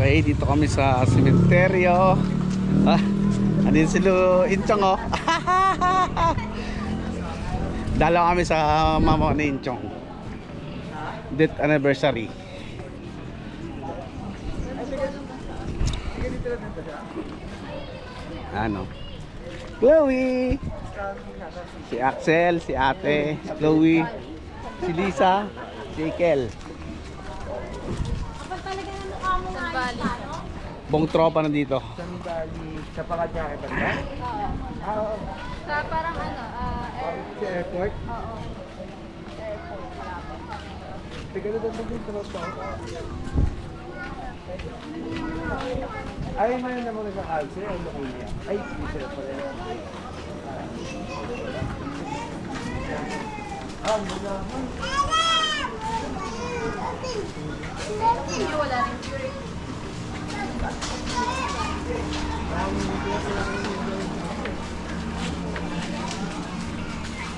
Okay, dito kami sa sementeryo. Andun si Inchong, oh. Dalaw kami sa mama ni Inchong. Death anniversary. Ano? Chloe! Si Axel, si ate, si Chloe, si Lisa, si Ikel. Buong tropa na dito. Sa Pakatiyake ba ba? Oo. Sa parang Sa airport? Oo. Airport. Teka na doon din tropa. Ay, may naman nagkakalse. Ano ko niya? Ay, sila pala. Hindi wala rin.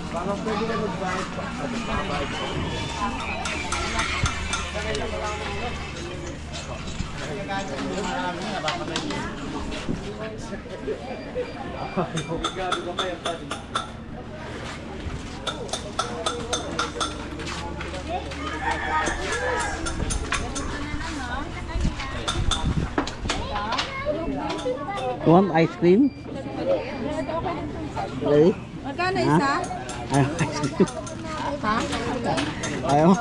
Baka pwede na mag-bayad pa. Mag-bayad pa. You want ice cream? Really? Magkano isa? Ayaw ice cream. Ha? Ayaw?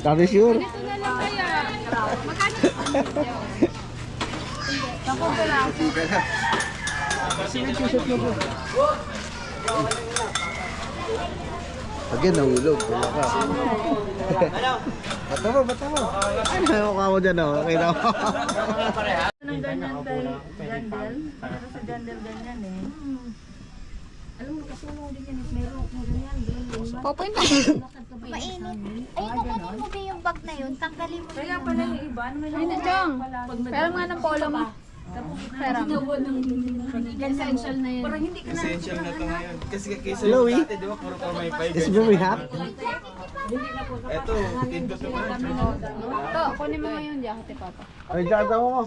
Are you sure? Ito na lang kaya. Magkano? Ako pala. Again, nahulog. Wala ka. Bata mo, bata mo. Ay, mukha mo dyan, oh. Okay na. Nang ganyan kay Jandel. Pero sa Jandel ganyan eh. Alam mo, kasulong din yan. Meron mo ganyan. Popoy pa. Mainit. Ay, kukunin mo ba yung bag na yun? Tanggalin mo Kaya yun. pala yung iba. Ay, nandiyan. Pero nga ng polo mo. Pero essential na yun. Parang hindi ka na. Essential na ito ngayon. Kasi kaysa Chloe? yung dati, di ba? Puro pa may 5. It's very hot. Ito, tinto to ba? Ito, kunin mo ngayon jacket eh, Papa. Ay, dyan mo.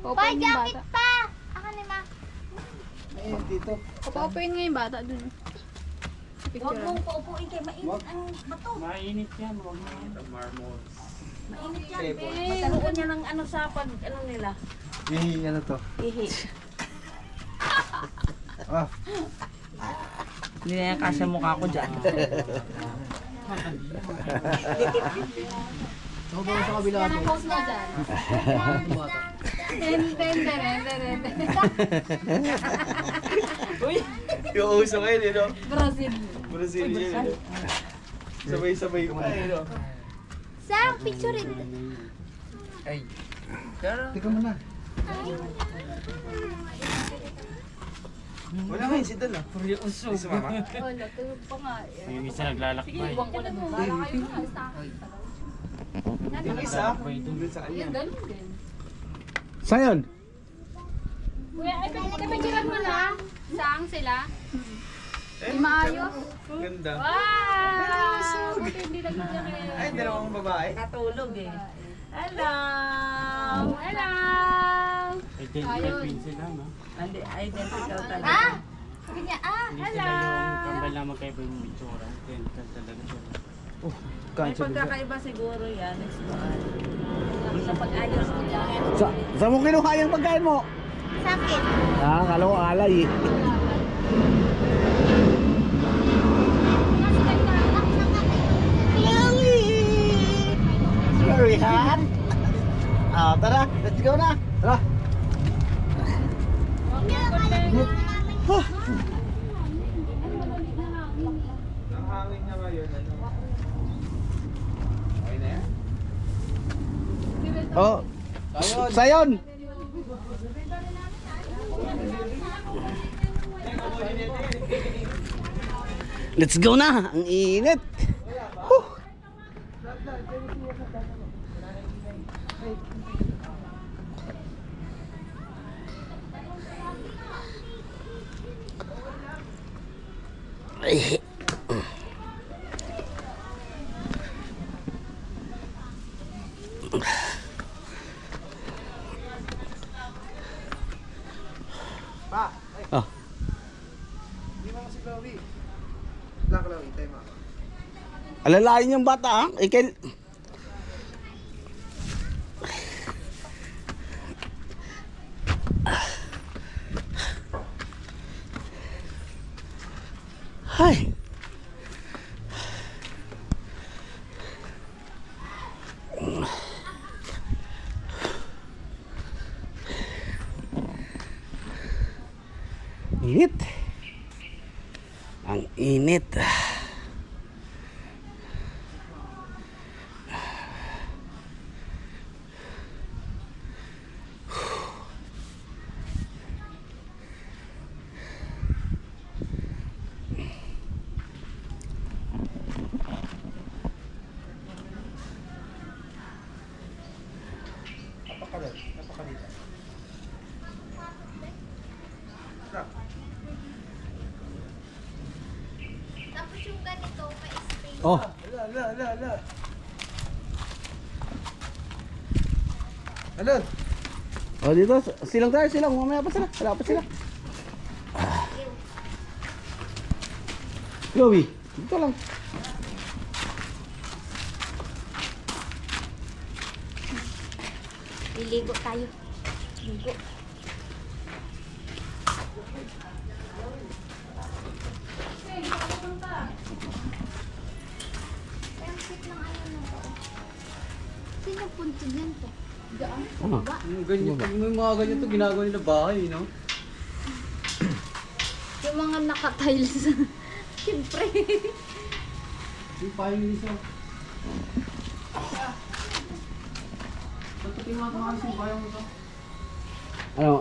Popoy Pa, yung jacket bata. pa! Ako ni ma. Ayun, dito. Popoy nga yung bata dun. Huwag mong paupuin kay mainit ang bato. Mainit yan. Huwag mo. Marmol. Mainit yan, Table. be. Magkaroon niya ng ano sa pag ano nila. Ano to? Ihi. Ah. Hindi na yan kasya mukha ko dyan. Yan ang post mo dyan. Rende. Uy! Yung uso ngayon, yun, no? Brazil. Brazilian, yun. Sabay-sabay pa, yun, no? Sa picture rin. Ay. Teka mo na. Wala nga yun, si Don, ah. Si sumama. Wala, tulog pa nga. Yung isa naglalakbay. Iwan ko na doon. Wala kayo na. Yung isa, doon sa kanya. Ganun din. Sayon? Kuya, ay picturean mo na. Saan sila? Di maayos. Ganda. Wow! Buti hindi nagkakaya. Ay, dalawang babae. Katulog eh. Hello! Hello! Identical twin sila, no? Hindi, identical talaga. Ah! Sabi niya, ah! Hindi sila yung kambal na magkaiba yung itsura. Identical talaga sila. May pagkakaiba siguro yan. Sa pag-ayos nila. Sa mo kinuha yung pagkain mo? Sa akin. Ah, kala ko alay eh. Very hot. Ah, tara, let's go na. Tara. Ang hangin niya ngayon, ano? Okay na yan? Oh. Sayon. Let's go na. Ang init. Huh. Ay. Alalayan yung bata, ah. Ikel. Hay. Init. Ang init. Tapos yung ganito, may space. Oh, Ano? oh dito silang tayo, silang mamaya pa sila. Wala pa sila. Chloe, dito lang. Liligo tayo. Ligo. Ang cute ng ano na to. Sino punto yan to? Ano? Ganyan, pag may mga ganyan to, ginagawa nila bahay, no? Yung mga nakatiles. Siyempre. Yung payo nila. Ba't yung mga tumakas yung bayo mo to? Ano?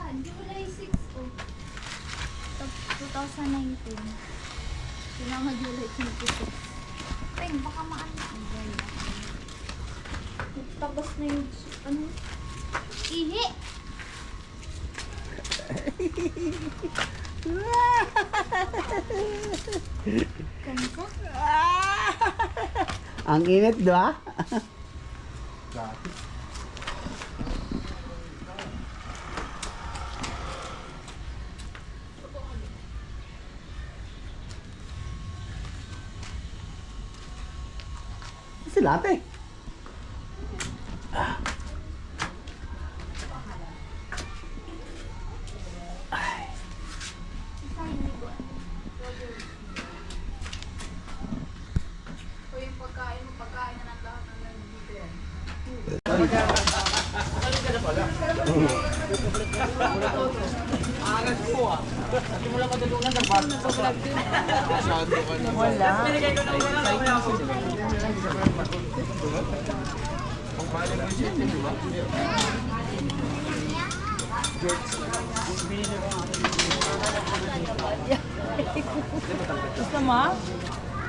July 6 oh. 2019. Pinaka July 26. Peng, baka maano. Tapos na yung, ano? Ihi! Kansa? Ang init, di ba? Sila ate. Gusto mo?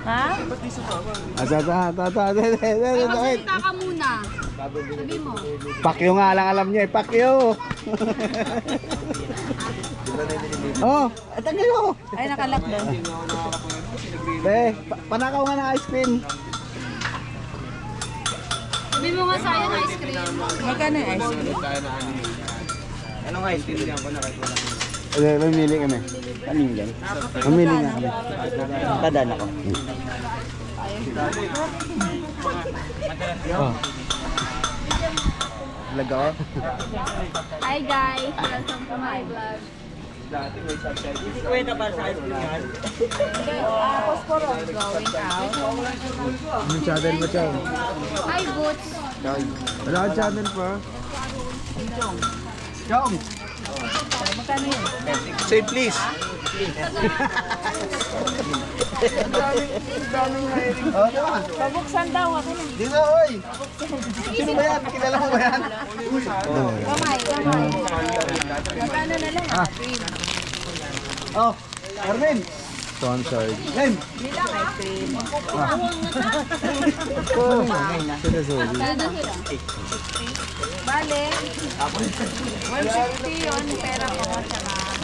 Ha? Magsalita ka muna. Sabi mo. Pakyo nga lang alam niya eh, pakyo. Oh, tagay mo. Ay, nakalak doon. Panakaw nga ng ice cream. Sabi mo nga sa'yo ng ice cream. Magkano yung ice cream? Anong ice cream yan? Mamili kami. Kanin yan. Mamili nga kami. Padala ko. Oh. Vlog ako? Hi guys, welcome to my vlog. Kwenta para sa ice cream yan. Posporo going out. Anong channel mo, Chong? Hi Boots. Wala kang channel pa? Chong! Magkano yun? Say please. Oh, diba? Pabuksan daw ako na. Dito, oy! Sino ba yan? Kilala mo ba yan? Kamay, kamay. Magkano na lang? Oh, Arvin! Sponsored. Len! Bale, 150 yun, pera ko.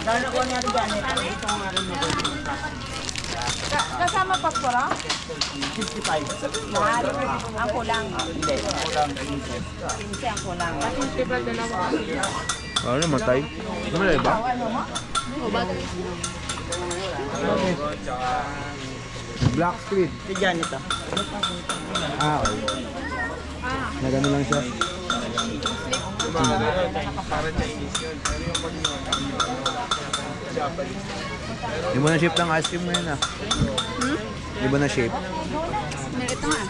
Gano'n ko nga rin dyan. Kasama paspora? 55. Ang kulang. Hindi, ang kulang. 15 ang kulang. Ano, matay? Ano ba? Ano mo? Black squid. Si Jan ito. Ah, okay. Na gano'n lang siya. Iba na shape ng ice cream ngayon ah. Iba na shape. Ito nga.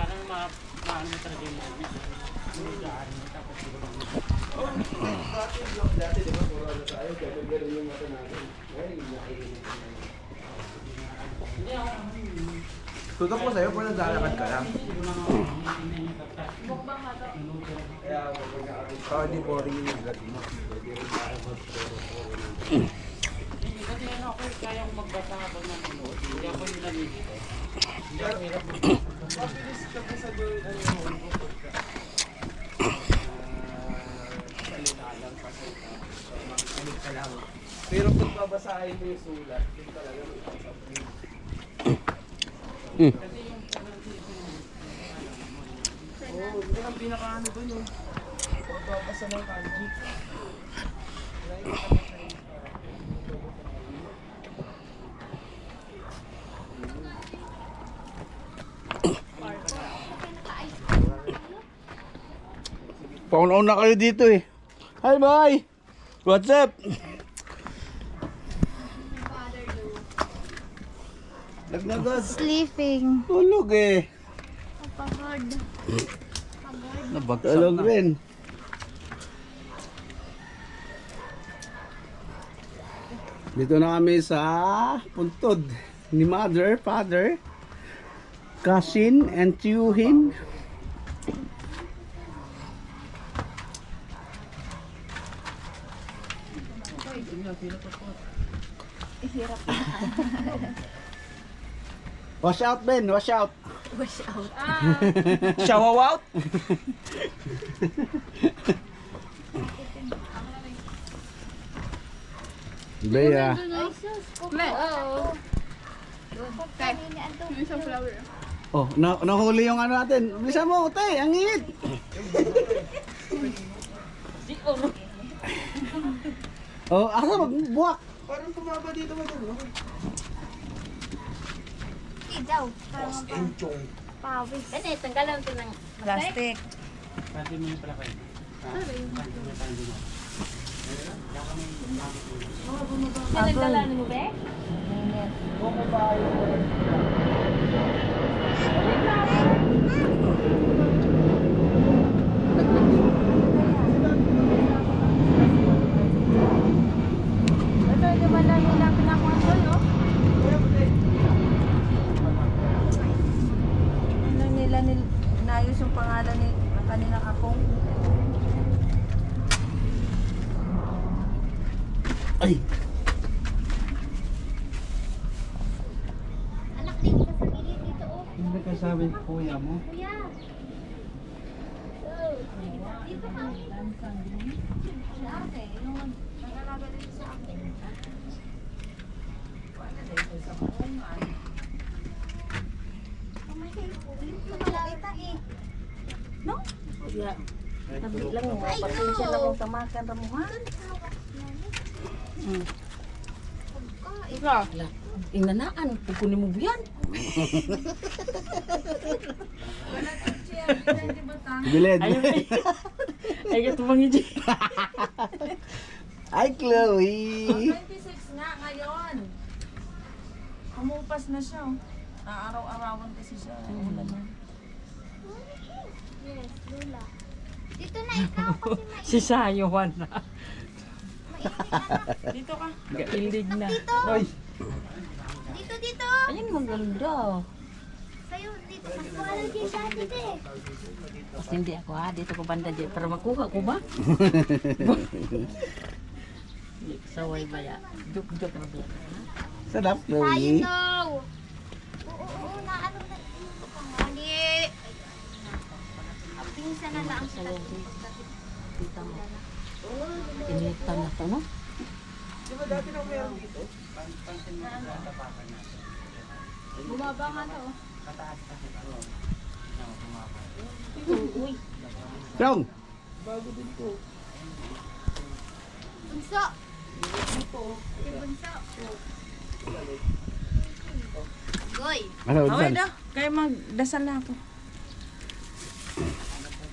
Parang maano mo talaga yung movie. Tutok ko sa'yo kung naglalakad ka lang. Kaya di boring yung naglat mo. Kasi ano ako, kaya ko magbasa habang nanonood. Hindi ako yung nalilito. Pero kung babasahin mo yung sulat, yun talaga Oo, yun ang pinakaano dun yung pagbabasa ng kanji. Pauna kayo dito eh. Hi, bye! What's up? Nagnagad. Sleeping. Tulog eh. Pagod. Tulog rin. Dito na kami sa puntod ni mother, father, cousin, and tiyuhin. Wash out, Ben. Wash out. Wash out. Shower out. Bea. Ay, sus. Oo. Oh, nahuli yung ano natin. Bilisan mo, tay. Ang init. Oh, asa magbuwak? Parang tumaba dito ba dun? Hindi daw. Parang pawis. Kasi tanggalan ito ng Plastic. Pwede mo yung pala kayo. Nagdalan mo ba? Ito, hindi ba lang nila pinakuha ko, no? Ano nila inayos yung pangalan ni kanilang apong. Ay. Anak, dito ka sa gilid dito, oh. Hindi ka sabi ng kuya mo. Kuya. Dito ka. Ate, yung nag-alaga dito sa akin. Oh my God, dito malakita eh. No? Tabi lang mo. Pasensya lang kung tamakan ra mo ha. Ikaw. Inanaan, pukunin mo yan. Bilid. Ay, ito bang hindi. Hi, Chloe. 26 nga ngayon. Kumupas na siya. Oh. Araw-arawan kasi siya. Yes, Lula. Dito na ikaw kasi mainit. Si Sayowan na. Dito ka. Gailig na. Dito. Hoy! Dito, dito. Ayun, maganda. Sa'yo tayo. Dito mas mahal din sa atin eh. Basta hindi ako ha, dito ko banda dyan. Para makuha ko ba? Saway ba ya? Juk-juk na ba? Sarap, Tayo Chloe. daw. Oo, na ano na. Hindi. Pinsan na lang sa Kita mo. Initan na to, no? Bumaba nga to. Chong! bunso. Bunso. Goy. Ano, Okay dyan? daw, kaya magdasal na ako.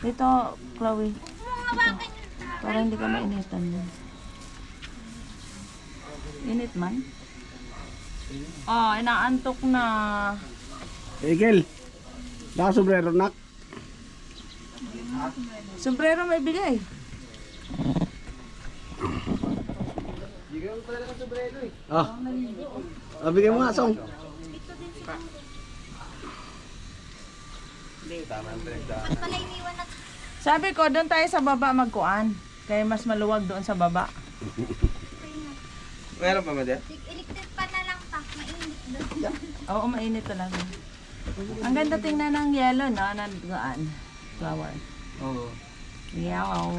Dito, Chloe. Para hindi ka mainitan mo. Init man? Oh, inaantok na. Egel, naka-sombrero nak. Sombrero may bigay. Oh. Bigyan mo nga, Song. Ba't pala iniwan na Sabi ko, doon tayo sa baba magkuan. Kaya mas maluwag doon sa baba. Meron pa ba dyan? electric pa na lang pa. Mainit doon. Oo, mainit talaga. Ang ganda tingnan ng yellow, no? Nandgaan. Flower. Oo. Yaw.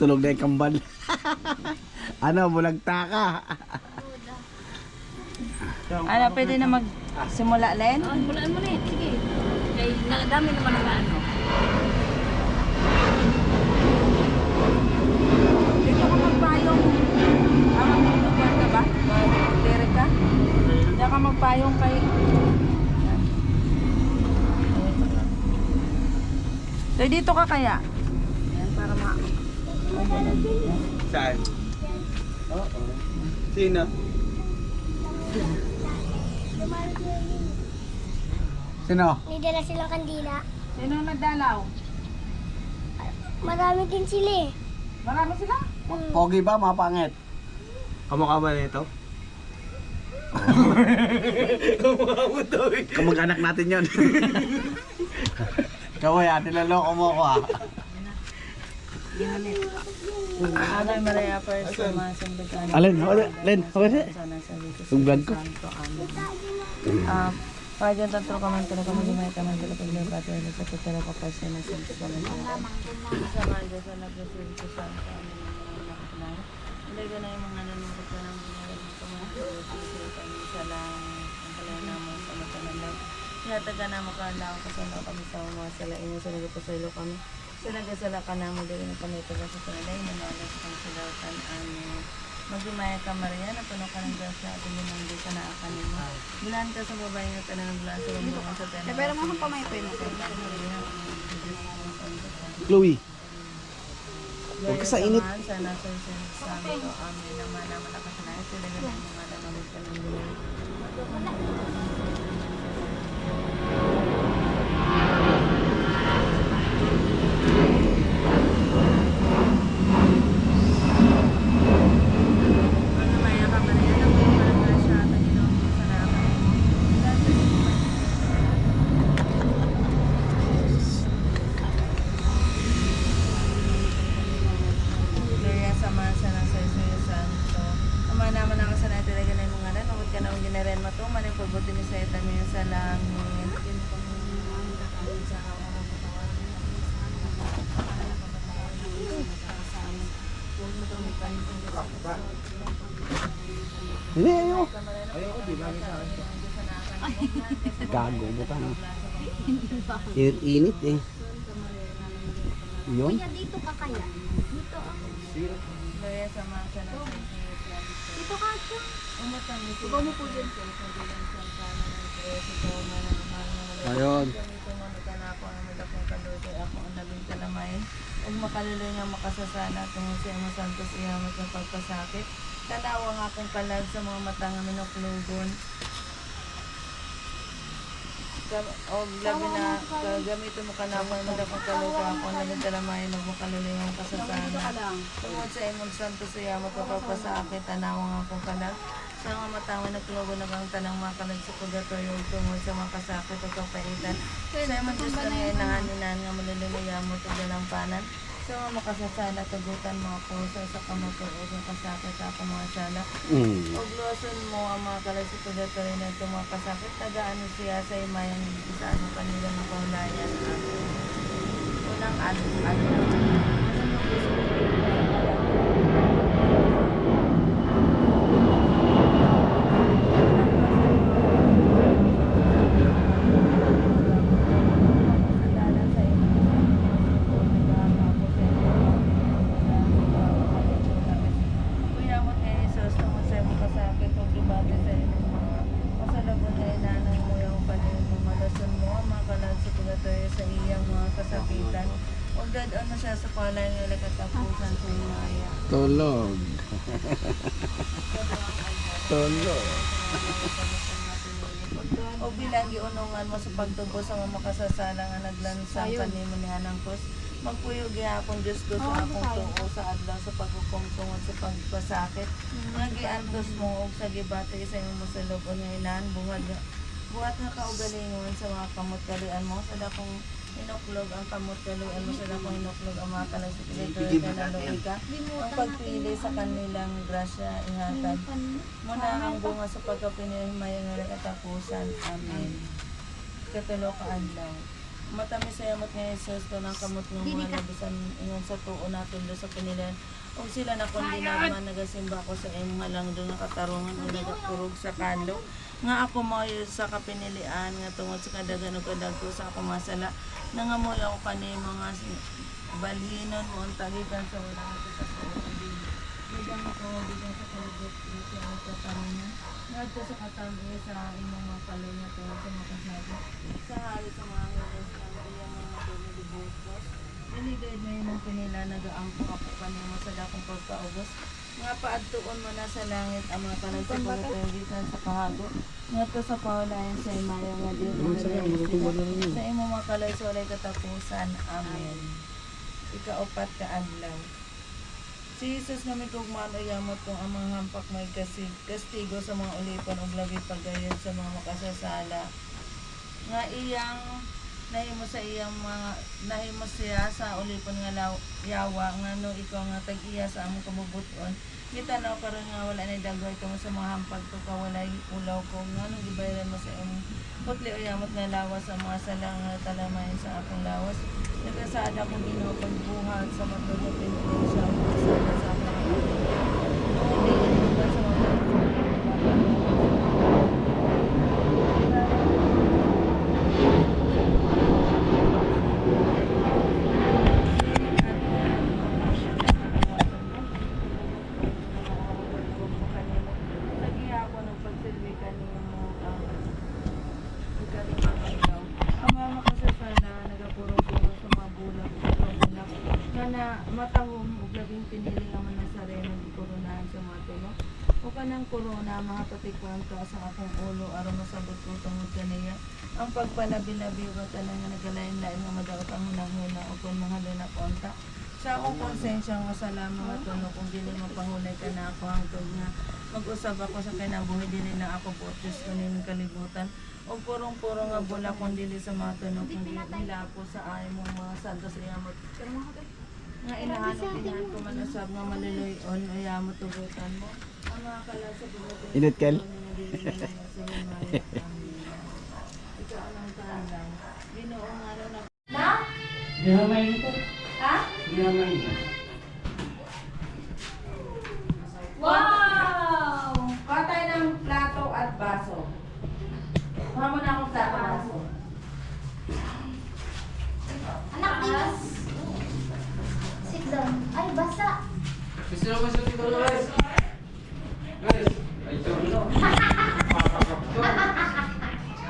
Tulog na yung kambal. Ano, bulagta ka. Ano, pwede na magsimula, Len? Bulaan mo na eh. Sige. Kaya dami naman ang ano. Dito ka magpayong. Tama mo, magpayong ka ba? Mag-direct ka? Diyan ka magpayong kay... Yan. So, dito ka kaya? Yan, para ma... Saan? Oo. Sino? Sino? May dala silang kandila. Sino ang nagdalaw? Marami din sila eh. Marami sila? Pogi ba, mapangit? Kamukha ba nito? Kamag-anak natin yon. Kaway, niloloko mo ako ah. Ave Maria, first sumasang bigyan. Alin, Len, hawali. Sana sa Diyos. Yung vlog ko. Santo, amen. Pajan tanto ka man talaga magimay ka man talaga paglipat ay sa tutara ka pa siya na sa Diyos. Sama Diyos sa nagdasin ko sa amin. Hindi ko na yung mga nanunod ka ng mga kumakas sa lang ang kalina mo sa mata ng lag. Yataga na makalaw ka sa kami sa mga sala inyo sa nagpasaylo kami. Sinagasala ka na mo din ang kami taga sa kanilay na malas kang silautan amin. Magimaya ka Maria, napuno ka ng Diyos na ating lumanggi ka na akanin mo. Bilan ka sa babae ng tanang ng bulan sa lumungan sa tanang. Pero mga pamayapoy mo kayo. Chloe. Huwag ka sa init. Sa nasa santo, amin. Naman naman ako sa nais. Sila ganun mga nanamit ka ng bulan. Magimaya ka Maria, napuno ka ng grasya at ang Ginoo mo sa naman. Gloria sa Mansa ng sa Espiritu Santo. Ama naman ang kasanay talaga na yung mga anak. Kapag ka naman ginaren mo ito, maling pagbuti ni sa itamin sa langit. Hindi, ayaw. Gago mo ka na. Init-init eh. Yun. Kuya, dito ka kaya? Dito ako. Gloria sa Mansa ng sa Espiritu Santo. Dito ka ito. Umutang ni Ikaw mo po dyan. Ayun. Ako ang labing kalamay. Ug makaluloy nga makasasana tungod sa imong santos ihamot ng pagpasakit. Tanawa nga akong kalag sa mga mata nga minuklugon. O labi na gamitin mo ka na ako ang dakong kaluga ako ang labing kalamay magmakaluloy nga makasasana. Tungod sa imong santos ihamot ng pagpasakit. Tanawa nga akong kalag Sa mga matawin na tulugo na kang tanang makalag sa purgatorio tungod sa mga kasakit o kapaitan. Sa mga Diyos na nga inahaninaan nga malulunayamot o dalampanan. Sa mga makasasala, tugutan mga puso sa kamatuod ng kasakit sa akong mga sala. Og luwason mo ang mga kalag sa purgatorio na itong mga kasakit. Tagaan siya sa imayang isa ano kanila ng kaulayan. Unang sa iyang mga kasakitan. Huwag dadaan na siya sa palay ng katapusan sa imaya. Tulog. Tulog. O bilang giunungan mo sa pagtubo sa mga makasasala nga naglansang kanimo ni Anang Cruz, magpuyo gihapon Diyos ko sa akong tuo sa adlaw sa paghukom tungod sa pagpasakit. Nga giantos mo og sa gibati sa imong mosalog nga inahan buhat nga kaugalingon sa mga kamot-kalian mo sa dakong inuklog ang kamot-kalian mo sa dakong inuklog ang mga kalasipilito na naluoy ka. Ang pagpili sa kanilang grasya ihatag mo na ang bunga sa pagkapinihimay ng katapusan. Amen. Katulo ka adlaw. Matamis sa yamot nga Jesus ko ng kamot ng mga labisan ingon sa tuo natin do sa pinilan. Og sila na kundi naman nagasimba ko sa imong halang doon nga katarungan o nagakurog sa kanlo. Nga ako mo sa kapinilian nga tungod sa kadagan o kadagko sa ako masala. Nangamula ko kani mga balhinon mo ang tagikan sa wala ko sa pagkakas. Bidang ko, bidang sa kalibot sa ako katarungan. Ngadto sa katambi sa imong mga kalay na tungod sa mga kasabi. Sa hari sa mga hilis ang iyang mga pinilibukos. Niligay na yung pinila nag-aangko ako kanimo sa dakong pagkaubos. Nga paadtuon mo na sa langit ang mga panagsipulitan sa kahago. Nga to sa paulayan sa imaya nga Diyos. Sa imo mga kalay sa walay katapusan. Amen. Ikaupat ka adlaw. Si Jesus nga may tugmaan o yamot kung ang mga hampak may kastigo sa mga ulipan o labi pagayod sa mga makasasala. Nga iyang nahimo sa iyang mga nahimo siya sa ulipon nga yawa nga no ikaw nga tag-iya sa among kamubuton gitanaw karon nga wala na dagway kamo sa mga hampag to ka walay ulaw ko nga no gibayaran mo sa imong putli o yamot nga lawas sa mga salang nga talamayan sa akong lawas nagasaad ako Ginoo pagbuhat sa matulog sa mga sala sa akong sa mga matahom ug labing pinili nga man Nazareno gikoronahan sa mga tulo o kanang korona mahapatikwan ka sa akong ulo aron masabot ko tungod kaniya ang pagpalabi-labi ug tanan nga nagalain-lain nga madaot ang hunahuna o kung mahaluna konta sa akong konsensya nga salamat nga tulo kung dili mapahulay ka na ako hangtod nga mag-usab ako sa kinabuhi dili na ako botes kunin kalibutan o purong-purong nga bula kung dili sa mga tunog kung dili po sa ay mong mga santos iyamot nga inahanap ko manasab nga maluloy-on o yamot tugutan mo ang mga kalasa bulotin Init, Kel? ikaw ang talang Ginoong araw na Gihamay nito. ha? Gihamay nito. Wow! Patay ng plato at baso. Kuha mo na akong plato at baso. Anak, tigas. Sit down. Ay, basa. Gusto mo gusto dito guys? Guys, ay ito.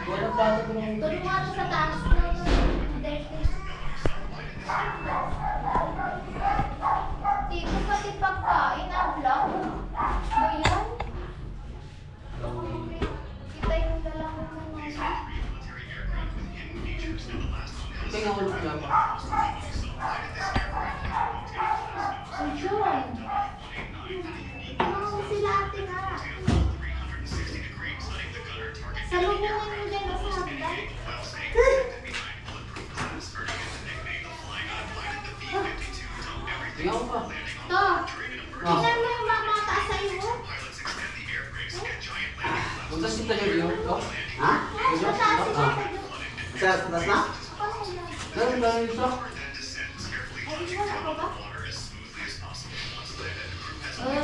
Wala pa ito kung Tuloy mo ano sa taas. No, no, no. Di ko pati pagkain ang vlog. Ba yan? Kita yung lalaki mo nga. tingnan ko lang. Ayun. Ito sila ate nga. Salubungan mo dyan sa hagdan. Tingnan mo pa. To, tingnan mo yung mamataas sa iyo. Punta si Tagal yun. Ha? Ay, mataas siya sa iyo. Sa taas na? Meron ba rin ito? Ay, wala ko ba? Ay,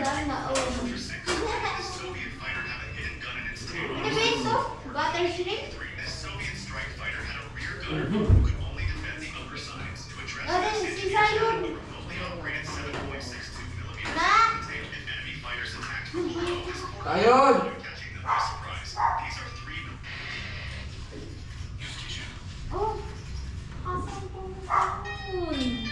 sana all. Ano ba ito? Butter shrimp? Ano, sisa yun? Na? Tayon! Oh, asan po yun?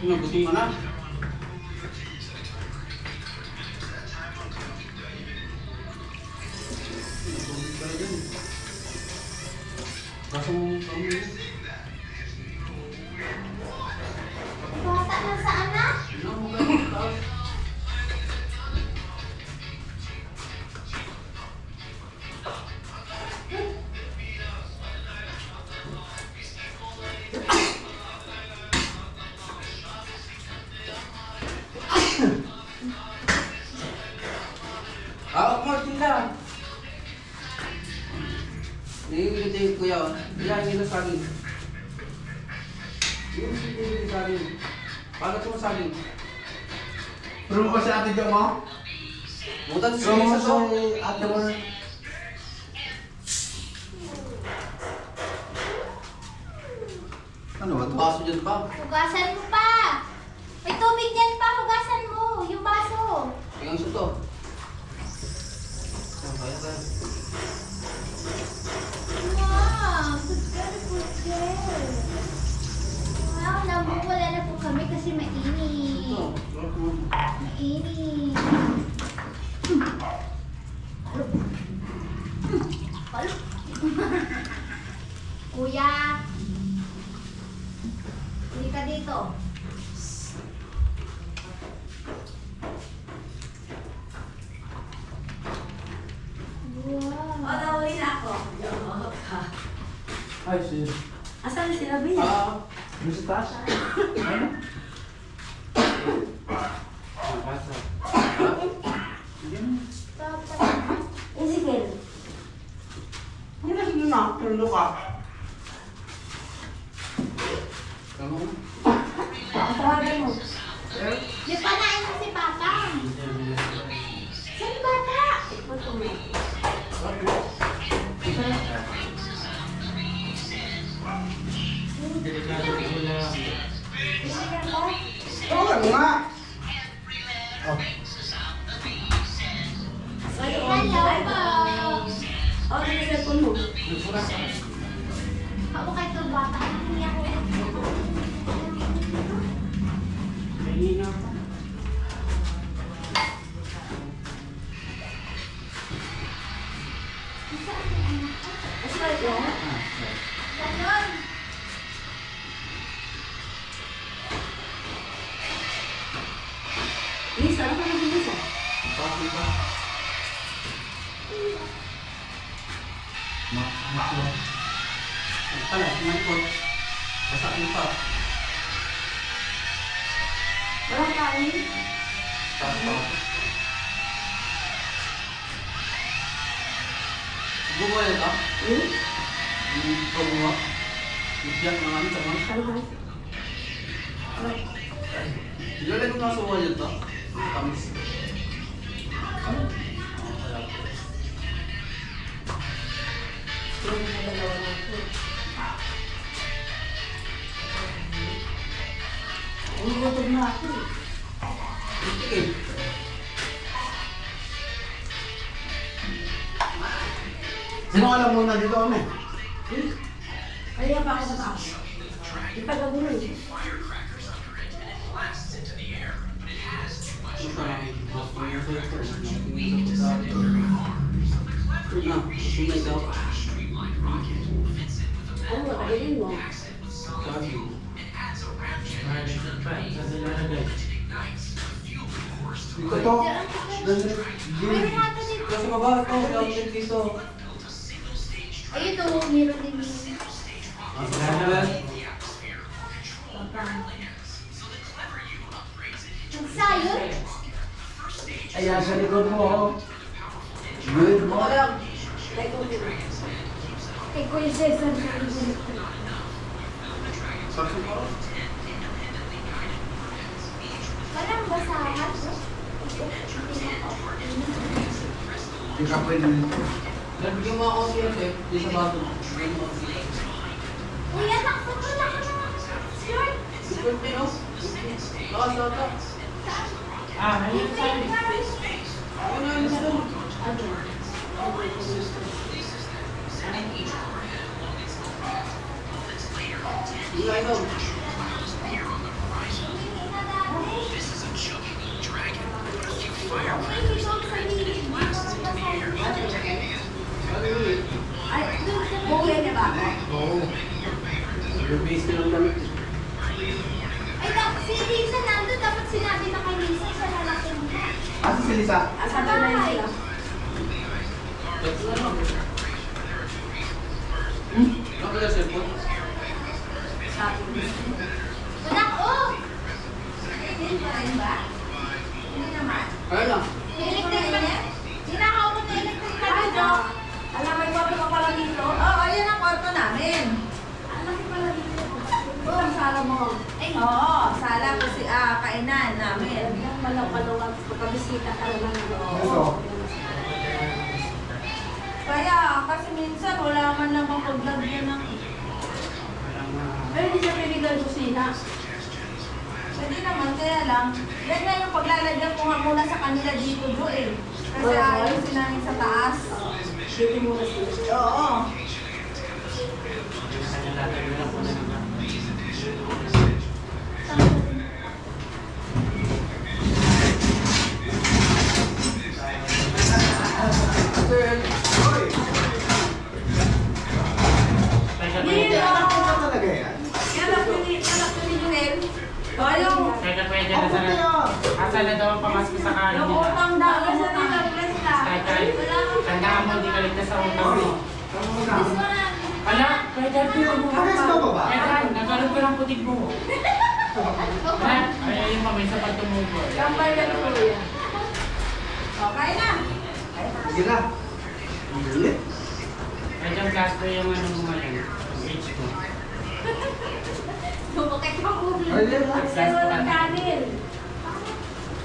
Nagutom ka na. Kaso mo kami. Bata na sa anak? Ano mo ganun taas? Martin lang. Naiingat ko yan. Iyahin nila sa akin. Yung sinili sa akin. Pagat mo sa akin. Pero mo ba si ate Jo mo? Mutan sa Pero mo isa to. si ate mo na. Ano ba ito? Baso dyan pa. Hugasan mo pa! May tubig dyan pa, hugasan mo! Yung baso! Tingnan sa to. Kaya tayo. Wow! Good girl, good girl! Wow, nabubula na po kami kasi mainit. Ito. Mainit. Palo. Kuya! Hindi ka dito. Wow! Nauwi na ako. Ay, sir. Asan sila Bina? Ano sa taas? Basa. Ezekiel. Ano na sila na? Tulo ka. Kamu? Ang tawagin mo. Di pa nainom si Papa. Saan bata? Ito mo. Ezekiel ba? Oo, ano nga? Hello po! Oh, yung cellphone mo. Ako kay ito bata. Hindi ako. Kanina pa. Asan ito? Ganon. Lisa, ano ka nang Lisa? Bakit ba? Ang pala, sumangkot. Basakin pa. Walang kain? Tapos. Gumawa ka? Yung pagbuha. Iyak na kami sama. Ilalagay ko nga sa wall ito. Tamis. Umuutog na ako eh. Sige. Sino alam mo na dito kami? Kaya pa ako sa taas. Ipagagulo eh. Ito lang. Mas may ito ito. Tingin sa pagkain. Na, sunay daw. Ano ba, kainin mo? Ito. Meron natin dito. Kasi mababa ito, outlet dito. Ayun o, meron din dito. Nagsayot? Ayan, sa likod mo. Good mo. Kay Kuya Cesar. Walang basahan. Hindi ka pwede. Nabigyan mo ako siya, di sa bato. Kuya, nakapagpala ka na. Short. Good din, oh. Lakas, lakas. Hindi, guys. Ano na yun sa doon? Hindi, I know. Yung base na lang namin. Si Lisa nandun, dapat sinabi na kay Lisa sa lalaki mo. Asa si Lisa? Asa na lang sila? Ano ba yung cellphone? Anak, oh! Hindi pa rin ba? Hindi naman. Kaya lang. Electric pa niya? Ninakaw mo na electric pa Ay, dito. Jo. Alam, may kwarto ka pala dito. Oo, ayan ang kwarto namin. Ang laki pala dito. Oo, ang sala mo. Ay, Oo, sala kasi kainan namin. yung malaw-malaw pagkabisita ka lang. Ito. Kaya, kasi minsan wala man lang mapaglagyan ng... Pero hindi siya pinigay kusina. Pwede naman, kaya lang. Yan nga yung paglalagyan ko nga muna sa kanila dito, Jo eh. Kasi ayusin namin sa taas. Dito muna sila. Oo. Hindi Ito talaga yan. anak ko ni Junel. Yung Kaya pwede na sa asa na daw ang pamasko sa kain nila. utang daw, kasi nilaglas ka. Kaya tandaan mo, hindi ka ligtas sa utang mo. Ala, kaya dahil ko mo. Pares ba ba? Kaya dahil, nagkaroon ko ng putig mo. Ala, ay yung mamay sa pagtumubo. Gambay na ko yan. Okay na. Sige na. Ang galit. Kaya dyan gasto yung ano mo ngayon. Yung age mo. Sumakit ka mo. Ay, yan lang. Ay, walang kanin.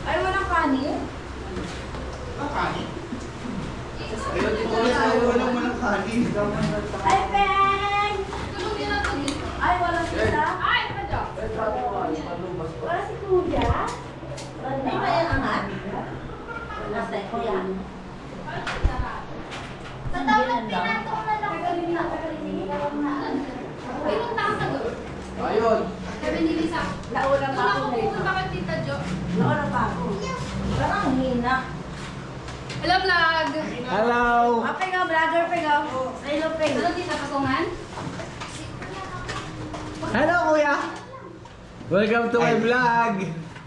Ay, walang kanin? Ayun, dito ulit tayo. Walang kanin. Ay, Peng! Tulog nila to dito. Ay, walang isa? Ay, ano dyan? Wala si Kuya? Hindi ba yan angat? Wala si Kuya. Sa dapat pinatong na lang. Ilang taon na doon? Ayun. Sabi ni Lisa. Nauna pa ako Kung ngayon. pupunta ka Tita Jo. Nauna pa ako. Parang hina. Hello, vlog! Hello. Pega, vlogger, pega. Hello, pega. Hello, Tita Patungan. Hello, kuya! Welcome to my vlog!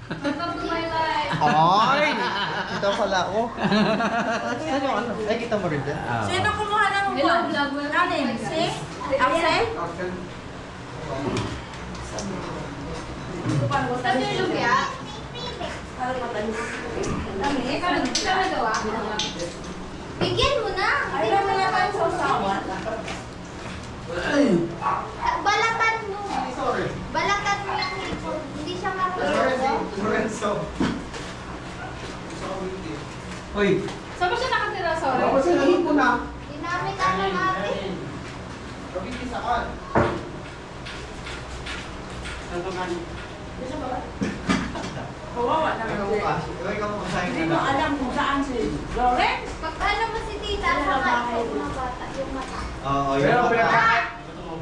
Welcome to my life. Ay! Ito pala ako. Ano? Ay, kita mo rin dyan. Sino kumuha ng Hello, vlog. Welcome to Kanin? my Si? life. Axel? Sabi yung lumpia. Parang matalis. Dami. Ikaw nagawa? Bigyan mo na. Ay, naman na tayo sa usawan. Balatan mo. Sorry. Balatan mo yung hipon. Hindi siya marunong. Lorenzo. Uy, Saan ba siya nakatira, sorry? ako sa lahing ko na. Dinamit ano natin. Kabibisakan. Saan ka man? Kawawa naman. Ikaw mo kasahin Hindi ka mo na. alam kung saan si Lawrence. Pagkano mo si tita sa yung mga bata, yung mata. Oo, Pero yun. pinaka-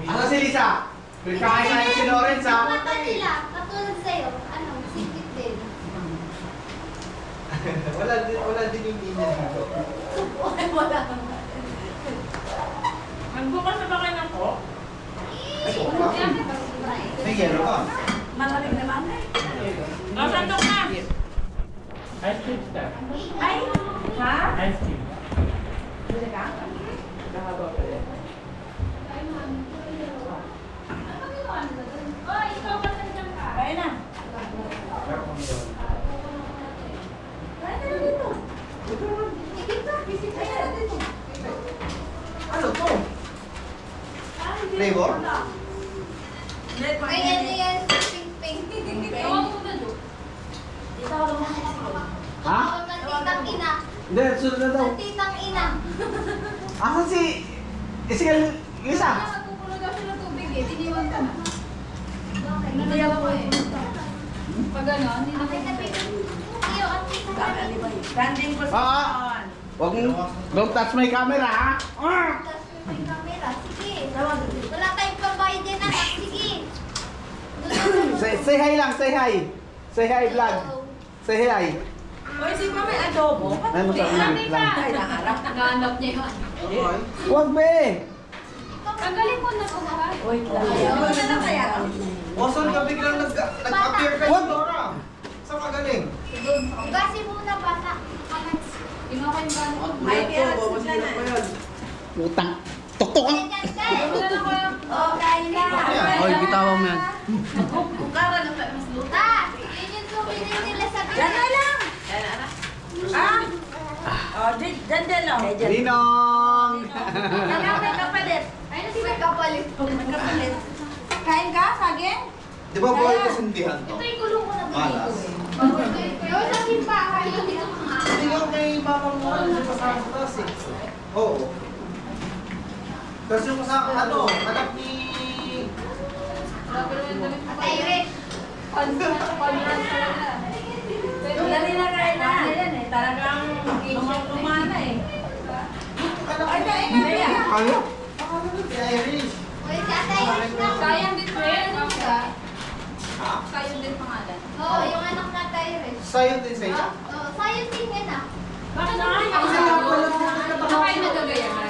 Ano si Lisa? Pinagkakasahin si Lawrence ha? Yung mata nila, katulad sa'yo, ano, sikit din. Wala din yung linya dito. Wala. Nagbukas na ba kayo ng Coke? May yelo ka. Malamig naman. O, sandok na! Ice cream sir. Ay! Ha? Ice cream. Bili ka? Kaya na. Ano to? Flavor? Ay, ano yan? Pink. Tawag mo na doon. Tawag mo Ha? ng titang ina. Hindi, sunod na daw. Ng titang ina. Asan si... Si Lisa? Nagpupulo daw siya ng tubig eh. Tiniwan ka na. Hindi ako eh. Pag ano, hindi na iyo at Standing position. Huwag mo... Don't touch my camera, ha? may camera. Sige. Wala tayong pambayad din na. Sige. Say hi lang, say hi. Say hi, vlog. Say hi. Hoy, di ba may adobo? Ano sa vlog lang? Ay, naharap. Nahanap niya yun. Huwag, be! Tanggalin mo na kumakas. Wait lang. Huwag na lang kaya. O, saan ka biglang nag-appear kayo, Dora? Saan ka galing? Ugasin muna bata. Kinuha ko yung gano'n. Ay, kaya sila na. Putang. Tuktok ang... Oh, kain na. Oy, bitawan mo yan. Bukara na tayo mas luto. Yun yung souvenir nila sa Yan na lang. Oh, dyan lang. Ninong! Kaya may kapalit. Ayun si may kapalit. May kapalit. Kain ka, saging? Di ba buhay ko sindihan to? Ito yung kulong ko na Malas. Yung sa simbahan, yung dito mga. Hindi ko may mamang mo, hindi pa sa taas eh. Oo. Kasi yung sa anak ni... At Irish. Dali na kain na. Yan eh, talagang lumana eh. Ay, kain na kaya. Kaya? Si Irish. Uy, si Ate Irish na. Sayang din po yan, no? Ha? Sayang din pangalan. Oo, yung anak na Ate Irish. Sa'yo din sa iyo? Oo, sayo din yan ah. Bakit na kain? Ano kayo nagagayaman?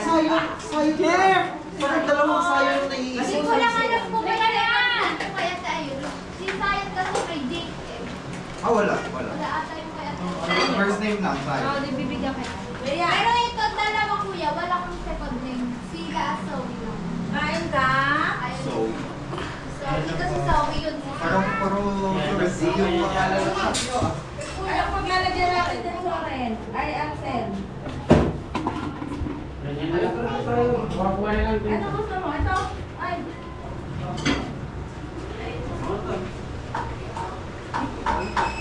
Kim! Bakit dalawang sayo na Kasi naiisip? walang anak po kaya kay Ate Irish. Si Sayat kasi kay Jake eh. Wala. Wala ata yung kay Ate Irish. First name lang, sayo. Oo, di bibigyan kayo. Pero ito dalawa kuya, wala kang second name. Sila Zoe lang. Kain ka? Ayun. So, Ito si Zoe yun. parang Brazil yung pangalan ng tatlo ah. Ano pag lalagyan natin din sa rin? Ay, Axel. Ganyan na lang. Kuha na lang din. Ano gusto mo? Ito? Ay.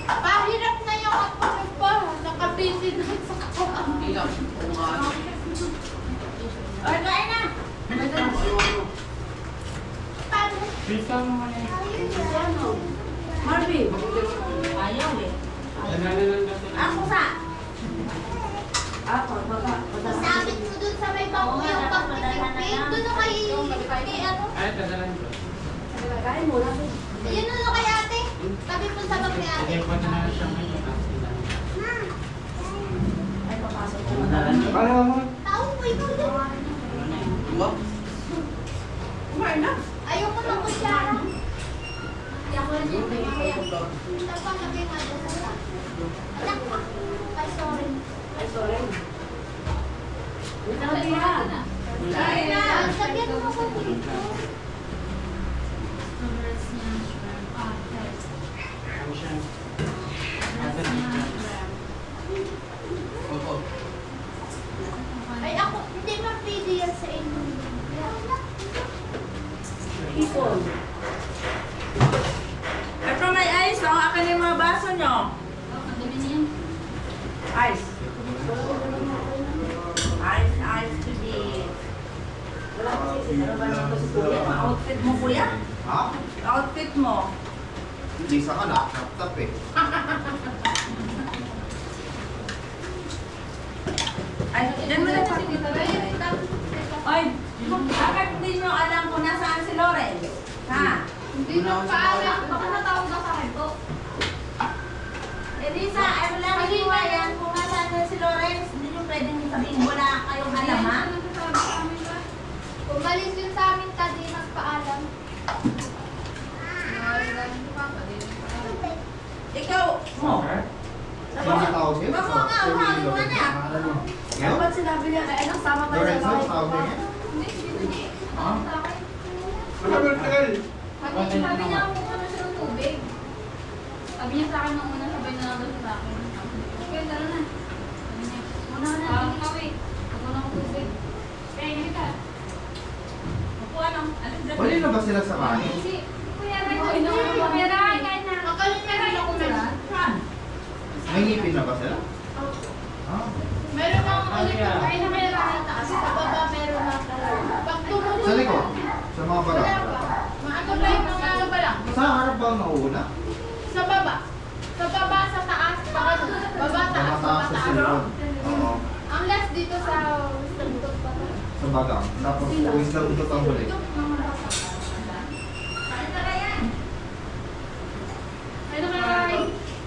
Pahirap na yung ako pa. Nakabisi na sa katawan. Ay, kain na. Paano? Pisa mo nga yan. Marvin. Ayaw eh. Yan na lang natin. Ako sa. Ako, baba. Isabit mo dun sa may bangko yung pagpipig. Dun o kay ano? Ay, tadalan ko. Kain mo lang. Yun o kay ate. Tabi po sa bag ni ate. Sige, pa na lang siya ngayon. Ay, papasok ko. Ano mo? Tao mo ikaw dun. Kumain na. Ayoko na kusyara. Hindi ako rin yung kaya. Tapos lagay nga dun sa anak pa. Ay, sorry. Ay, sorry. Sabi na. Kain na. Sabihan mo ako dito. Ano siya? Ay, ako, hindi mapili yan sa inyo. Ipon. Ito may ice, oh. Akin yung mga baso nyo. Ang dami niyan. Ice. Ice today. Wala kasi ano ba naman si Kuya? Outfit mo, Kuya? Ha? Outfit mo. Hindi sa ka na, tap eh. Ay, dyan mo na pa. Ay, bakit hindi nyo alam kung nasaan si Lawrence? Ha? Hindi mo paalam. Baka natawag na sa akin to. Elisa, ay wala naniwayan kung nasaan na si Lawrence. Hindi nyo pwedeng sabihin wala kayong alam, ha? Kung Paalam. Ikaw, Sino tawag niya? Bako nga, uhali mo na. Ngayon? dapat sinabi niya na anong sama kayo Lorenzo, sa bahay. tawag niya? Sabi niya, mukha na siya ng tubig. Sabi niya sa akin nung una, sabay na lang daw siya sa akin. Okay, tara na. Sabi niya, muna na. Kawit. Ako na ng tubig. Kaya hindi ka. Upuan lang. Wali na ba sila sa kanin? Hindi. Kuya Ray, Kuya Ray, kain na. Meron ako meron. May ngipin na ba sila? Ah. Meron akong ulit na Kain na Kuya Ray. Kasi sa baba meron na talaga. Pag tumutuloy. Sa likod? Sa mga Wala barang? pa. Maano pa yung mga ano pa lang. Sa harap ba ang nauna? Sa baba. Sa baba, sa taas. Baba, Sa taas, baba, mataas sa taas. silpon. Oo. Ang last dito sa Sandok pa to. Sa bagang. Tapos wisdom ito ang huli. Ito, mga basa. Kain na Kuya Ray.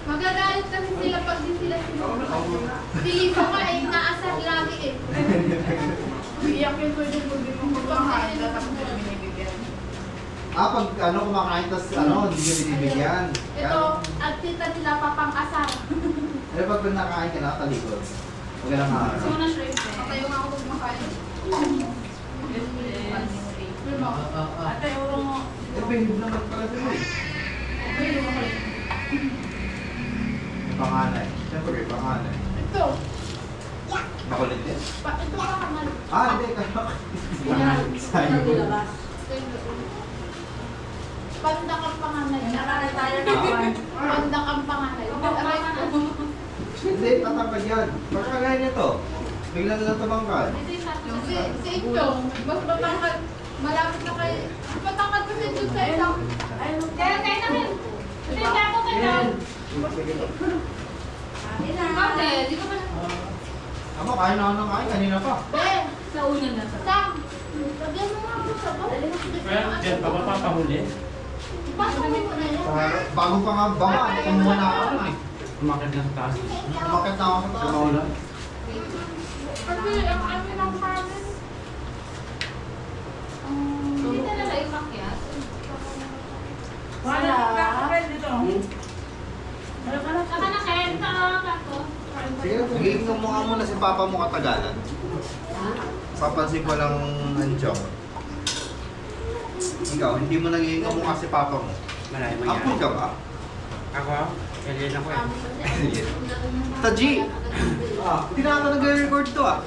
Magagalit kasi sila pag di sila sinusunod. Pilipo ka eh, naasar lagi eh. Iyak yung pwede mo din mo kumakain na tapos binibigyan. Ah, pag ano kumakain, tas ano, hindi nyo binibigyan. Ito, at tita nila papang-asar. Eh, pag nakain ka na, talikod. Huwag ka lang Gusto mo na shrimp eh. Patayo nga ako pag makain. Ate, urong mo. Eh, behave naman pala sila eh. May panganay. Siyempre, may panganay. Ito, Makulit din. ito ka kamal. Ah, hindi. Sayang. Pandak ang panganay. Nakaray tayo na kawan. Pandak ang panganay. Aray ko. Hindi, tatangkad yan. Pagkagaya nito, bigla na lang tumangkad. Si Ichong, mas matangkad. Malapit na kayo. Mas matangkad kasi doon sa isang. Kaya kain na kayo. Hindi ka ako kayo. Bakit? Di ka pa na. Ako, kain na ako ng kain. Kanina pa. Ben, Sa una na sa. Sam. Lagyan mo nga ako sa bawal. Kaya dyan pa mapapahuli. Pasok mo na yan. Bago pa nga baka, kumuha na ako eh. Umakit na sa taas. Umakit na ako sa taas. Kasi ang amin ng farmers. Hindi talaga yung makyat. Wala. Dito. Saka na kain sa plato. Sige, magiging ng mukha mo na si Papa mo katagalan. Papansin ko lang nandiyan. Ikaw, hindi mo nagiging ng mukha si Papa mo. Marami Apo ka ba? Ako? Kailan ako eh. Taji! Hindi na ata nag-record to ah.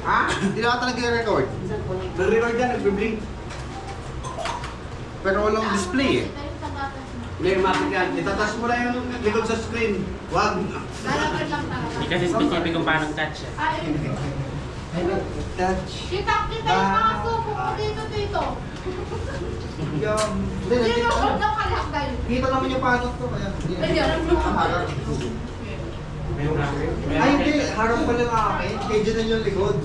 Ha? Hindi na ata nag-record. Nag-record yan, nag-blink. Pero walang display eh. May matik yan. Itatas mo lang yung likod sa screen. Wag. Lalakad lang talaga. Hindi kasi specific kung paano touch eh. Ay, Touch. kita yung mga suko ko dito. Hindi, Sino ko nandito. na kalakay? Kita naman yung panot ko kaya. Ayan. Harap. May umakit. Ay hindi, harap pa lang akin. Kaya dyan yung likod.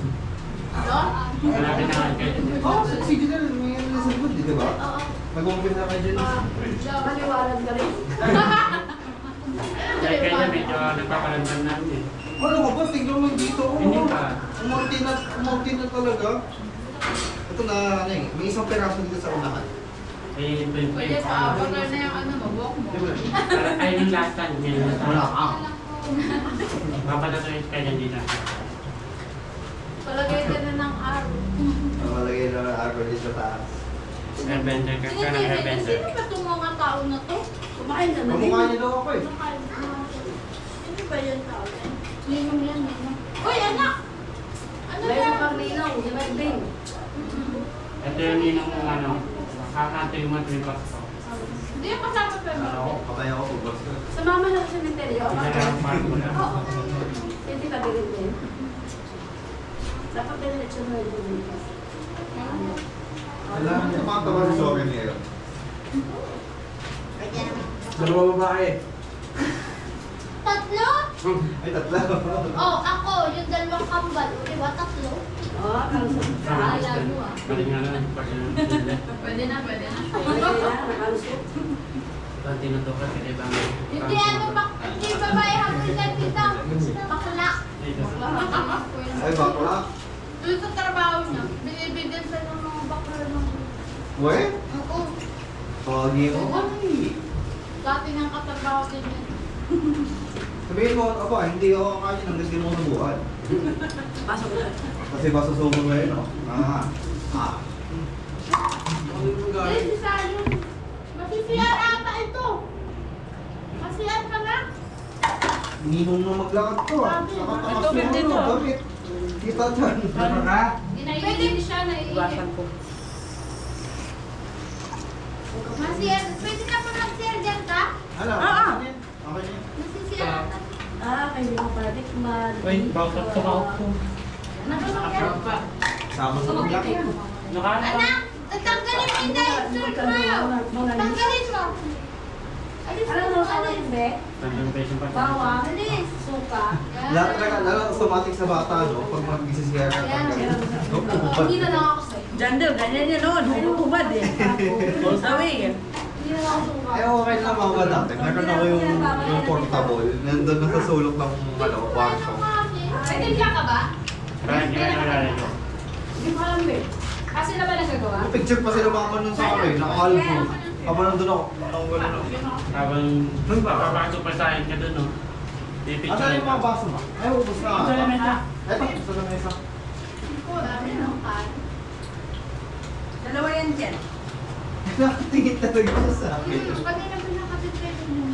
No? Malapit na nga kayo. Oo, si Janelle, may ano sa likod, di ba? Oo. Mag-open na kayo dyan. Maliwanag ka rin. Dahil kayo medyo nagpapalantan namin eh. Ano ka ba? Tingnan mo dito. Hindi pa. Umunti na talaga. Ito na, ano eh, may isang peraso dito sa unahan. Eh, yung Pwede sa burger na yung ano mo, buhok mo. Di ba? ay yung last time. Ngayon na Wala tayo. ka. Papatatuloy kayo dyan dito. Palagay ka na ng araw. Malagay na ang arbor dito sa taas. Airbender ka ka ng Sino airbender. ba itong mga tao na to? Kumain na Kamukha niyo daw ako eh. Sino ba yan tao? Ninong yan, ninong. Uy, anak! Ano Meron yan? pang linaw, di ba din? Ito yung ninong mo ano. Kakanto yung mga tripas ko. Hindi yung kasama pa mo. Kapay ako pag Sumama na sa cemetery. Hindi na lang parang mula. Oo. Hindi ka din din. Dapat din na siya na din. Alam mo, tumatawa sa sorry niya. Dalawa babae. Tatlo? Ay, tatlo. Oh, ako, yung dalawang kambal. Di ba, tatlo? Oo, kalusot. Alam mo ah. Balik nga lang. Pag yun. Pwede na, pwede na. Nakalusot. Pag tinutukan ka, di ba? Hindi ano, hindi babae hanggang yan kita. Bakla. Ay, bakla. Doon sa trabaho niya, binibigyan sa ng mga bakla ng Weh? Oo. Pogi mo. Ay. Dati nang katrabaho din yun. Sabihin mo, aba, hindi ako kakain ng hindi mo nabuhat. Kasi masusubo mo yun, no? Yes, si Sayon. Masisiyar ata ito. Masiyar ka na? Ninong na maglakad to, ah. Nakatakas mo, ano? Bakit? Kita dyan. Ginaiinis siya, naiinis. Masiyar. Pwede ka pa mag-share dyan ka? Ano? Okay na yun. Masisiyar ata. Hindi ko pala tikman. Wait, bakit tumakot ko? Sama sa maglakad. Anak, tanggalin mo yung diaper mo. Tanggalin mo. Alis mo Ano yung sa alis. be? Nandun pa yung Bawang. Alis. Suka. Lahat talaga automatic sa bata, no? Pag magsisiyara ka, tanggalin. No? Hindi na lang ako sa'yo. Jandel, ganyan yan noon. Hubad eh. Sawi eh. Hindi na lang ako suka. Eh, okay na mga dati. Meron ako yung portable. Nandun na sa sulok ng, kwarto. Pwede ka ba? Parang hindi na nalalito. Hindi ko alam eh. Kasi na ba nagagawa? Yung picture pa sila mama nun sa akin, naka-albo. Habang nandun ako, gano'n ako. Habang papapasok pa sa akin ka dun, no? Pipicture Asan yung mga baso mo? Ay, ubos na. Sa lamesa. Eto, sa lamesa. Dalawa yan dyan. Nakatingin talaga siya sa akin. Kanina ba nakatitreat mo?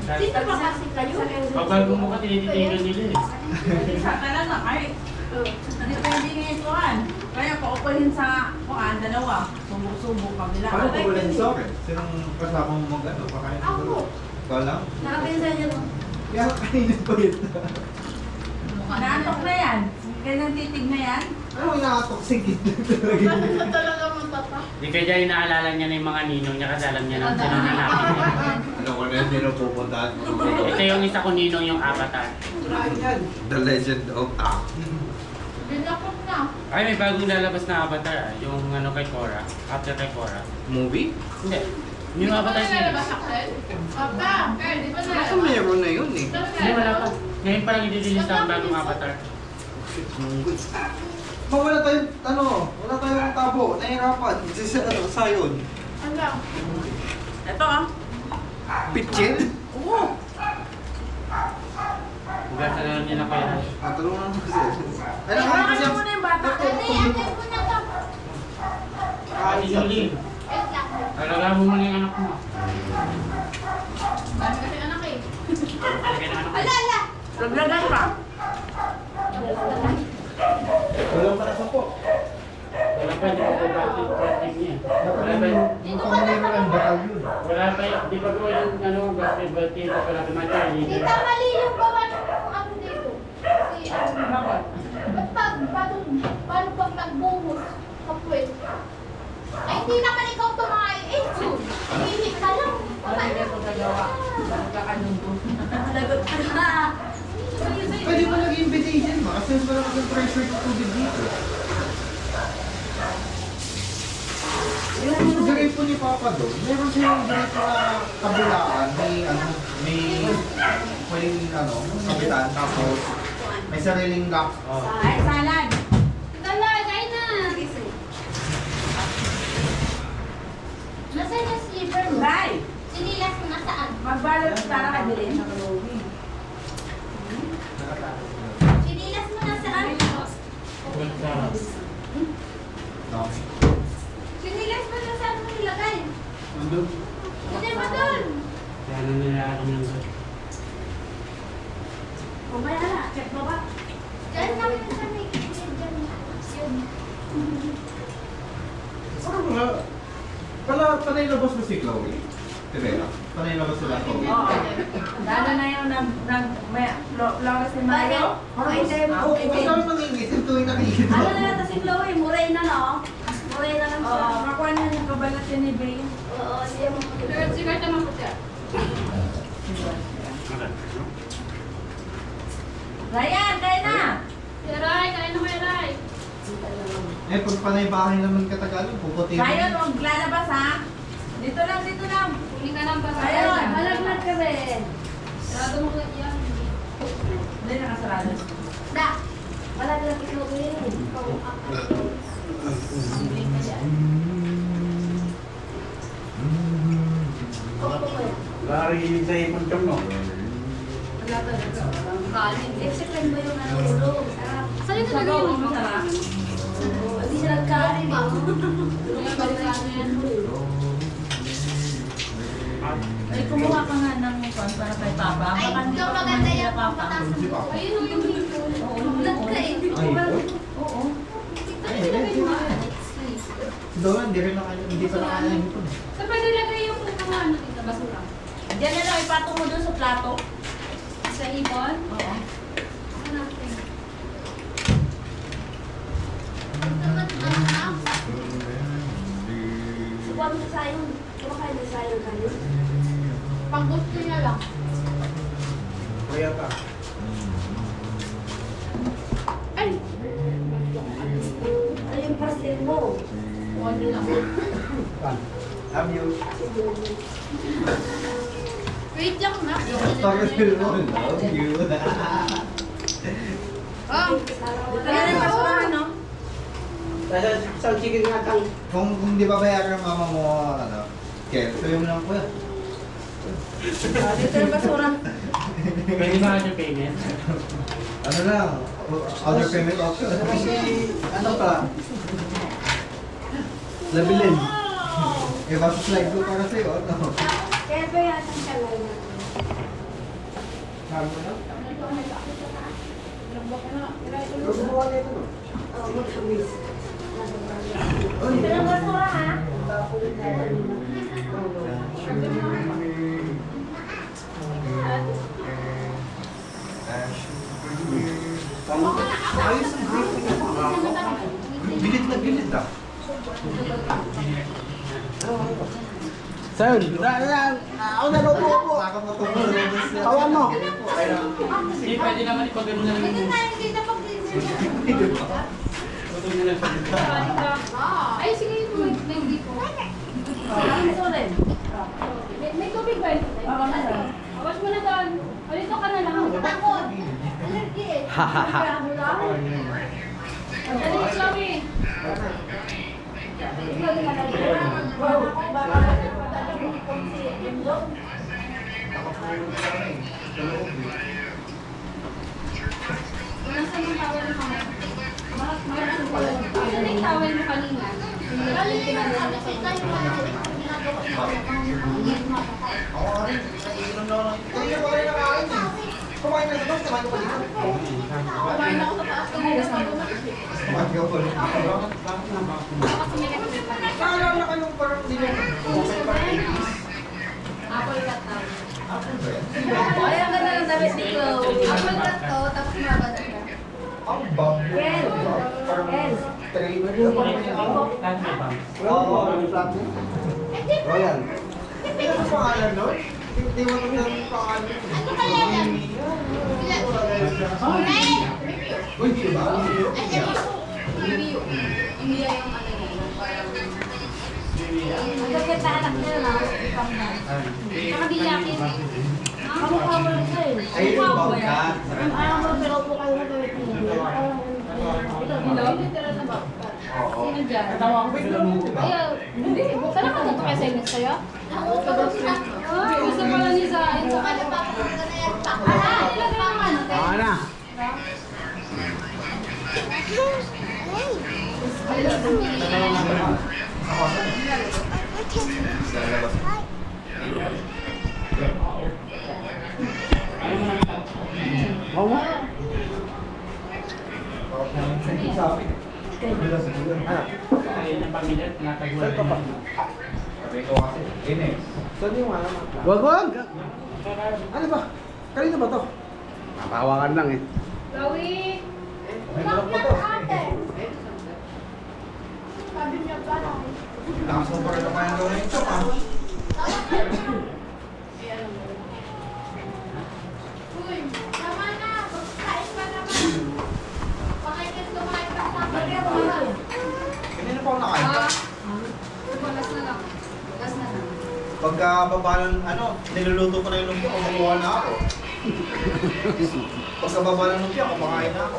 Sino ba kasi kayo? Pag bago mo ka, tinititigan nila eh. Saka lang na ay. Hindi pwede nga ituan. Kaya paupuhin sa kuan, dalawa. Subo-subo kabila. Paano pa wala sa akin? Sinong kasama mo mag-ano? Pakain mo? Ako. Ikaw lang? Nakapinsan niyo. Kaya kanina pa yun. Naantok na yan. Kanyang titig na yan. Ano inaatok si Kid talaga? Talaga matata. Di kaya inaalala niya na yung mga ninong niya kasi alam niya na sino hanapin niya. Ano ko na hindi na pupuntahan mo? Ito yung isa ko ninong yung avatar. The Legend of Aang. Binakot na. Ay, may bagong lalabas na avatar ah. Yung ano kay Korra. After kay Korra. Movie? Hindi. Yung avatar Hindi siya. ba nalabas ako? Papa, di ba Basta nalabas? meron na yun eh. Hindi, wala pa. Ngayon pa lang i-release ang bagong avatar. Ma, wala tayong, wala tayong tabo. Nahirapan. Sayon. Ano? Ito ah. Pitchin? Oo. Hugasan na lang niya na kaya. Tulungan mo kasi. Ay, Ay, nakain kasi ano mo na yung bata? Ano yan? Ano mo na to? Ay, Julie. Wait lang. Talaga mo muna yung anak mo. Dami kasi anak eh. Sige na anak mo. Ala, ala. Laglagan pa. Walang para sa po. Wala pa, hindi pa po practice niya. Wala pa, Dito ka na pa. wala pa, di pa po yung ano, basketball team pa pala tumatay. Tita, mali yung gawa ng ano dito. Si ano. Ba't paano pag nagbuhos? Kapwet. Ay, hindi naman ikaw tumayo. Eh, hihik ka lang. Hindi ko nagawa. Nagkakanon ko. Lagot ka na. Pwede mo nag invitation mo. Kasi wala kasing pressure sa tubig dito. Yung grape po ni Papa doon, meron siyang grape na kabilaan. May kabitan. Tapos, may sariling lock. Ay, salad. Dala, kain na. Nasaan yung slipper mo? Bye. Sinilas mo nasaan? Magbalot para kabilin. Sinilas mo nasaan? No. Sinilas mo nasaan mo nilagay? Nandun. Hindi mo doon. Kaya ano nila ako ng Kumaya na. Check mo ba? Diyan lang yun sa may gilid dyan. Yun. Parang panay labas mo si Chloe? Tirera? Panay labas sila Chloe? Oo. Lalo na yung Flores ni Mario. Okay, then. Oo, mas kami mangingitin tuwing nakikita. Ano na lang si Chloe? Muray na no? Muray na lang siya. Oo, makuha na yung kabalat yun ni Bay. Oo, hindi mo Sigar naman po siya. Ryan, kain na! Ray, kain na kayo, Ray. Eh, pag panay bahay naman katagalog, puputi Ryan, huwag lalabas ha! Dito lang, dito lang! Huli ka ng basa. Ayun, Malaglag ka rin. Sarado mo lang yan. Hindi nakasarado. Da. Malaglag ka rin. Siling ka dyan. narinig sa ipon chong, no? Wala talaga. Kanin. Second ba yung ulo? Saan yung talaga yung masarap? Hindi siya nagkarin eh. Ay, kumuha ka nga ng kwan para kay Papa. Ay, Baka hindi ito pa maganda kumain yan. sila, Papa. Ayun yung hipon. Ulat ka eh. Oo. Doon, hindi pa nakakain ko. Saan pa nilagay yung mga ano dito, basura? Diyan na lang, ipatong mo doon sa plato. Sa ibon? Oo. Hanapin. Subuan mo sa sayong. Kumakain na sayong kayo. Pang gusto niya lang. Kaya pa. Ay! Ano yung pastel mo? Ano lang. Love you. Wait lang na. Pastel mo. Love you. Oh! Kaya rin basurahan, no? Sa chicken nga tang. Kung di ba bayaran ng mama mo, ano, Kel, so yung lang po yan. Dito yung basura. Pwede ba yung payment? Ano lang, other payment option. Kasi, ano pa? Labilin. Eh, basta slide ko para sa'yo, ano? Kaya ba yan ang kalay na? Sabi mo na? Oh, magkamis. Uy! Pero basura ha? Ayos ang briefing niya. Bilit na bilit ah. Sir, ako na po po. Kawan mo. Hindi, pwede naman ipagano na lang Ito yung na, hindi na pag-reserve. Luto nyo lang sa Ay, sige, may hindi po. Dito rin. May tubig ba yun? Awas mo na doon. O, dito ka na lang. Takot. Allergy eh. Dali, Chloe. Nasaan yung towel mo kanina? Nasaan yung towel mo kanina? Galing na kasi tayo ginagawa niya. Ako rin, naiinom na ako ng... Kaya ko rin nakain eh. Kumain na sa bus, kumain ko pa dito. Kumain ako sa taas ng bukas ng bukas. Kumain ko pa rin. Naalala ka yung parang hindi niya. Apple cut towel. Ay, ang ganda ng damit ni Chloe. Apple cut to, tapos mabada siya. Ang bang. Ken! Ken! Tray. payment. Oo, ang flat niya. Royal. Ano ang pangalan nun? Hindi mo naman ang pangalan. Ano kaya yan? Hey! Uy, di ba? Review. Hindi yung ano yan. Ang gaganda anak niya na. Saka biyakin. Kamukha mo rin siya eh. Ayun yung bangkat. Ayaw mo pero po kayo na gawin niya. Oo. Sino dyan? Wait lang mo, di ba? Ayaw. Hindi. Saan nakatato kaya sa inyo sa'yo? Gusto pala niya sa akin. Ito ka na papakita na yan. Ilagay ang ano. Ako na. Oo nga. Sabi. Ayun ang pamilya, tinataguan. Sabi ko kasi, Ines. Wag wag. Ano ba? Kanina ba to? Papawakan lang eh. Chloe! May malak pa to. Sabi niya ba na? Lakas mo pa rin naman yung gawin ito, ha? Uy, tama na. Magkain pa naman. Pakainis kumain pa sa akin. Kanina pa ako nakain ka. Last na lang. Last na lang. Pagka babalan, ano, niluluto ko na yung lumpia, kumukuha na ako. Pagka babalan ng lumpia, kumakain na ako.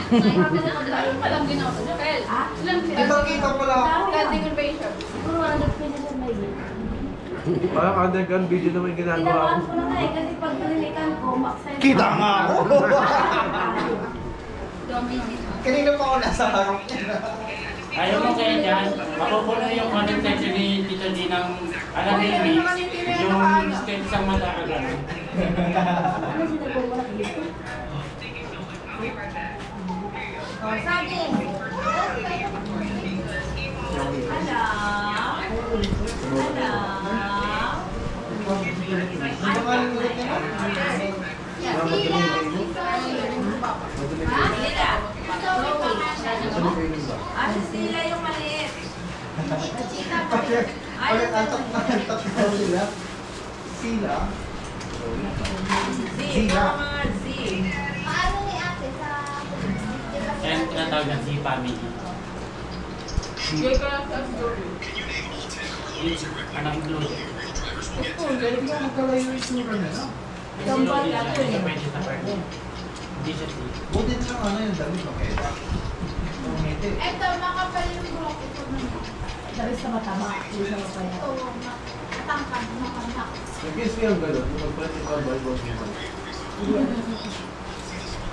Alam din ako. Pel, ilang Di ba kita pala ako? Standing ovation. Siguro 100 pesos ang may Parang underground video naman yung ginagawa Tinamaan ko. ko na nga eh, kasi pag nalilikan ko, maksaya. Kita nga ako! Kanina pa ako nasa harap niya. Ayaw mo kaya dyan, mapupuno yung comment section ni Tito D ng alam ni Mix, yung stage sa mata ka gano'n. Ano sinabi mo na dito? Oh, saging. Asa sila yung maliit? Sila. Sila. Sila. Mga Z. Paano ni ate sa... Kaya yung tinatawag ng si family. Anak blue. Gambal ako eh. Pwede sa partner. Hindi siya si. Buti na lang ano yung damit mo kaya. Ngiti. Ito, makapal yung buhok. Ito naman. Sabi sa matama. Hindi sa mapaya. Ito, matangkad, matangkad. Nag-guess mo yung gano'n, yung mag-practical volleyball naman.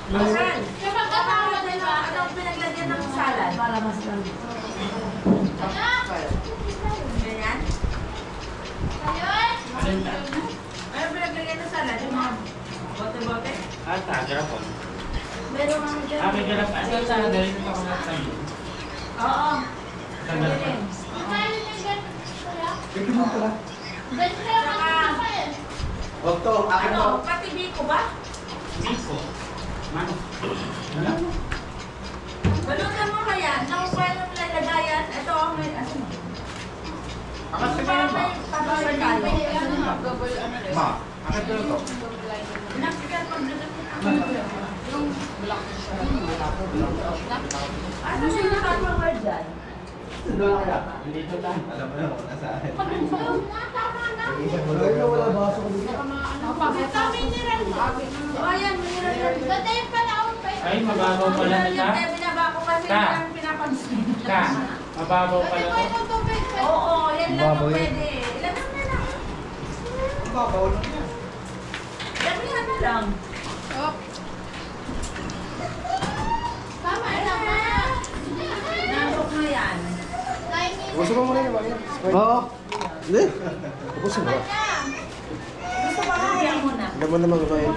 Asan? Siya magkatawa, di ba? Anong pinaglagyan ng salad? Para mas lang. Anak! Ganyan? Ayun! Alin na? Anong pinaglagyan ng salad? Yung mga bote-bote? Ah, tagra po. Meron nga dyan. Ah, may ganap. Asa sa galing ko ako sa'yo. Oo. Sa ganap. Kakain niya ganun. Kuya? Ito mo pala. Ganun kaya magkakapa eh. Otto, akin mo. Ano? Pati biko ba? Miko. Manok. Balutan mo kaya. Nang paano mo lalagayan? Ito ang may... Asan mo? Akin Para may pagkakal tayo. Ma, akin ko to. Nakikita paglutan mo. Ano siya nakakawal dyan? Doon kaya. Dito lang. Alam mo na kung nasaan. Pag-usaw na, tama na. Wala baso ko dito. Kami ni Ren. O ayan, mayroon yan. Ganda yung panahon pa yun. Ay, mababaw pala na Yung siya. kaya binaba ko kasi Ka. yung pinapansin. Ka. Mababaw Pwede pala ko to. itong tubig. Oo, yan lang ang pwede. Ilan na lang. Babaw lang yan. Yan na lang. Tama na. Nasok na yan. Gusto mo muna yung bagay? Oo. Hindi. Gusto mo? Gusto pa kaya mo na. Naman naman ba yun?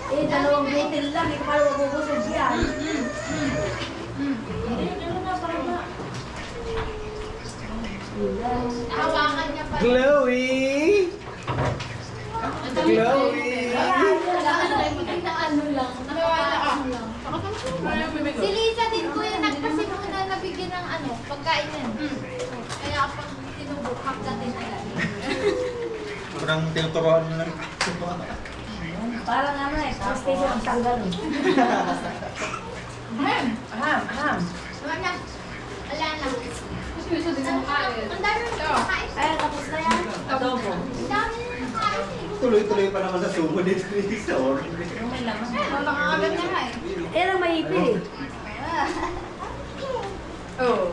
Eh, dalawang butil lang. Ikaw pala mabubusog yan. Hindi, ano na para ba? Hawakan niya pa. Chloe! Chloe! Ano lang. Nakakaano lang. Si Lisa din ko yung nagpasimuna na bigyan ng ano, pagkain yan. Kaya kapag tinubok, hapdatin na yan. Parang tinuturoan mo lang. Parang ano eh, first station ang tanggal. Ham. Wala na. Wala na. Gusto din mo kain. Ang dami na nakain. Ay, tapos na yan. Adobo. Ang dami na nakain. Tuloy-tuloy pa naman sa sumo dito ni Sor. Yung may laman. Nakakagat na nga eh. Eh, lang maipil eh. Oo.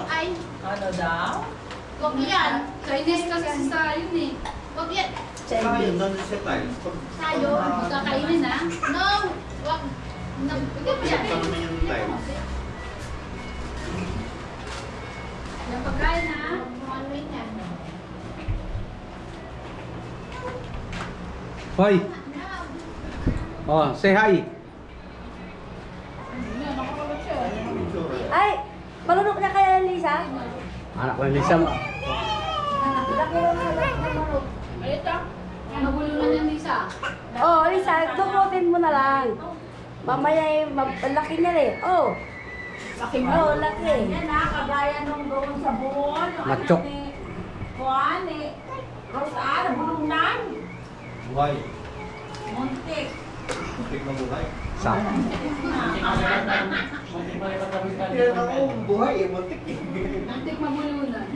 Ay, Ano daw? wag yan. Chinese kasi sa yun eh. Wag yan. Ayun, doon sa tiles. Tayo. Kakainin ha. No. Wag. Bigyan mo yan. Ano na yung tiles? Yung pagkain ha. Ano yun yan? Hoy. Oh, say hi. Ay, malunok na kaya Lisa? Anak ko ni Lisa. Laki lang na malunok. Ay, ito. Magulo na yan, Lisa. Oh, Lisa, dukutin mo na lang. Mamaya eh, laki niya eh. Oh. Laki Oh, laki. Yan na, kagaya nung doon sa buhol. Machok. Kuhan eh. Rosar, bulungan. Buhay. Muntik. Muntik na buhay. Sa. Yan ako, buhay eh, muntik eh. Antik mabulunan.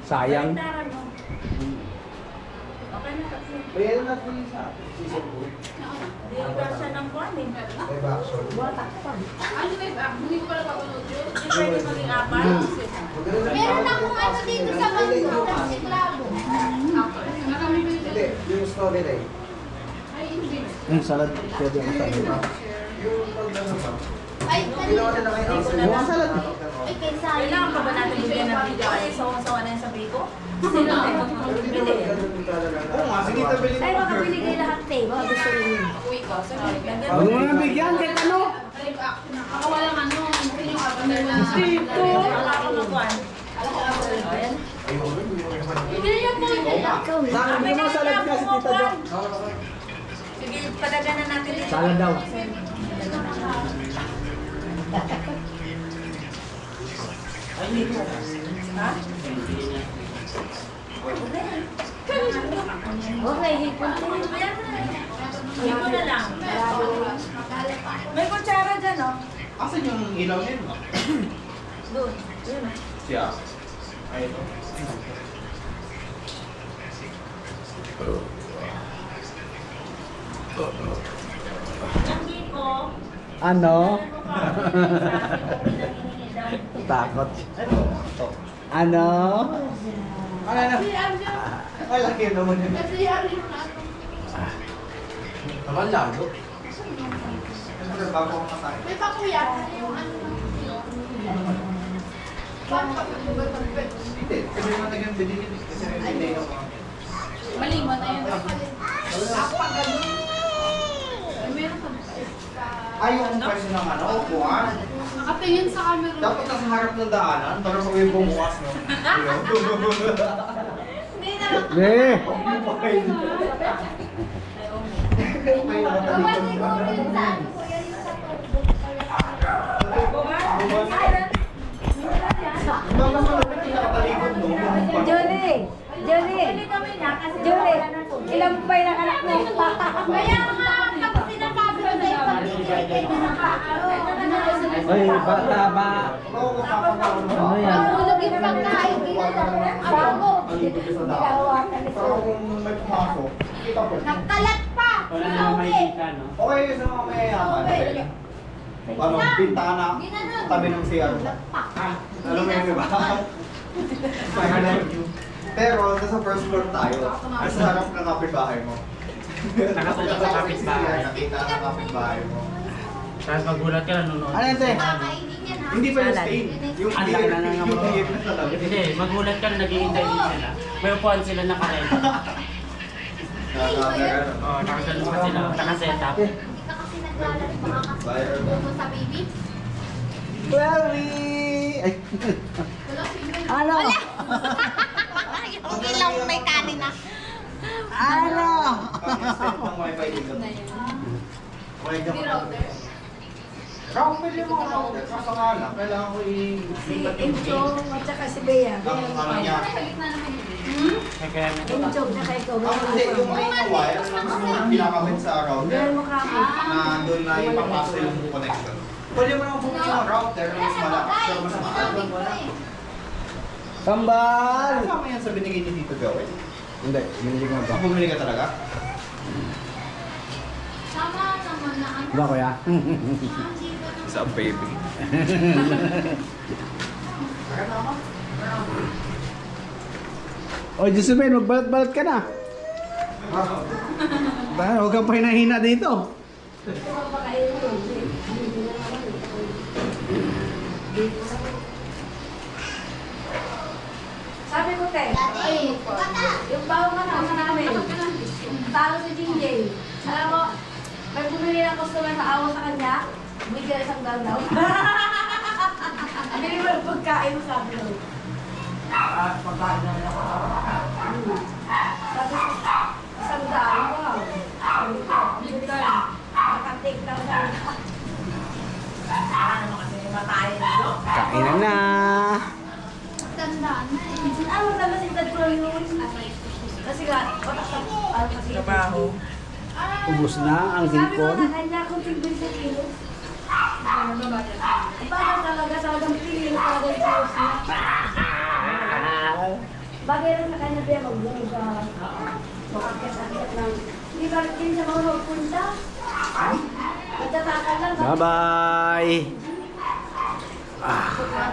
Sayang. Okay na. Bayan natin yung sa season 4. Hindi ka siya ng kwan eh. Live action. Ano ba ba? Hindi ko pala papanood yun. Hindi pwede maging apat. Meron akong ano dito sa bangko, sa klabo. Marami ba yun? Hindi, yung storyline. Ay, hindi. Yung salad, pwede mo sa iba. Yung pag-ano ba? Ay, Ginawa nila kayo ang Yung salad. ay, kaysa Kailangan pa ba natin bigyan ng video? Ay, sawa-sawa na yung sabi ko. Sino tayo magbibili? Oo nga, sige tabili mo. Ay, baka binigay lahat tayo. Baka gusto rin yun. Uwi ko. Sorry. Huwag mo na bigyan kahit ano. Live action. Nakawalang ano. Hindi ko abandon na. Dito! Wala ka magkwan. Ayan. Ganyan po yun. Ikaw eh. Hindi mo salad ka si Tita Jo. Sige, padaganan natin dito. Salad daw. Ha? Okay, hipon ko. Ayan na. Ito na lang. May kutsara dyan, oh. Asan yung ilaw niya? Doon. Yun, oh. Siya. Ay, ito. Hindi ko. Ano? Takot. Ano? Ano na? Ay, laki naman yun. Kasi ano yung ano. Naman lalo. Siyempre, bago ako kasahin. May pakuya. Yung ano yung bakit kami ba mag-bet? Hindi, kasi yung naging binili. Kasi hindi na ako. Malima na yun. Ako pag ganun. Ay, meron ka ba? Ay, yung pwede ng ano, upuan. Nakatingin sa camera. Dapat nasa harap ng daanan para pag may bumukas, no? Hindi na lang. Eh! Kapatid ko rin sa ano ko, yan yung sa Jolie! Jolie! Jolie! Ilang pa yung anak mo? Kaya nga, kapag sinasabi ko sa iyo, pag-ibigay na Ay, bata ba? Ano yan? Hulugin pang kain, bago. Hinahawakan ni Pero kung may pumasok, kita po. Nagkalat pa. Wala na makikita, no? Okay, sa mga mayayaman. Ano, bintana, tabi ng CR. Alam mo yun, di ba? Pero, nasa first floor tayo. Nasa harap ng kapitbahay mo. Nakasulat sa kapitbahay. Nakita ng kapitbahay mo. Tapos magulat ka, nanonood. Ano yan, te? Kakainin yan ha. Hindi pa yung stain. Yung Ang clear laki na nga yung mo. clear na talaga. Hindi, magulat ka, naghihintay din sila. May upuan sila nakarenta. Oo, nakaganon pa sila. Nakaset up. Hindi ka kasi naglalaro makakasubo sa baby. Chloe! Ay, ano? Yung ilaw may kanin na. Ano? Pag-extend ng wifi dito. Okay, Hindi router. Router yung mga router. Kaso nga lang, kailangan ko i-lipat yung Encho at saka si Bea. Ang ano niya. Sa gitna naman yun. Kaya Encho na kay ikaw. Hindi, yung may wire na pinakabit sa router. Ganyan mo ka ako. Na doon na ipapasa yung connection. Pwede mo naman buksan yung router na mas malakas pero mas mahal. Kambal! Kasama yan sa binigay ni Tito Joey. Hindi, binili ko na ba? Bumili ka talaga? Tama naman na ano. Ba, kuya? Sa baby. O, Josephine, magbalat-balat ka na. Ba, huwag kang pahinahina dito. Sabi ko, te, Ay, yung bago ka na namin, talo si Jinjay. Alam mo, pag bumili ng customer sa awa sa kanya, bigyan isang down daw. Bili mo yung pagkain mo, sabi ko. Pagkain naman ako. Sabi ko, isang down, wow. Bigyan, nakatik lang sa Kainan na. tandaan na eh. Ano naman si Dad Pro yun? Kasi nga, watak sa ano kasi. Trabaho. Ubus na ang Sabi ko hipon. na kanya kung tigbil sa kilo. Bakit talaga sa walang pili talaga yung kilos niya? Bagay lang sa kanya biya mag-buga. Makakit-akit lang. Hindi ba rin siya mga magpunta? Magtatakal lang. Bye-bye! Punta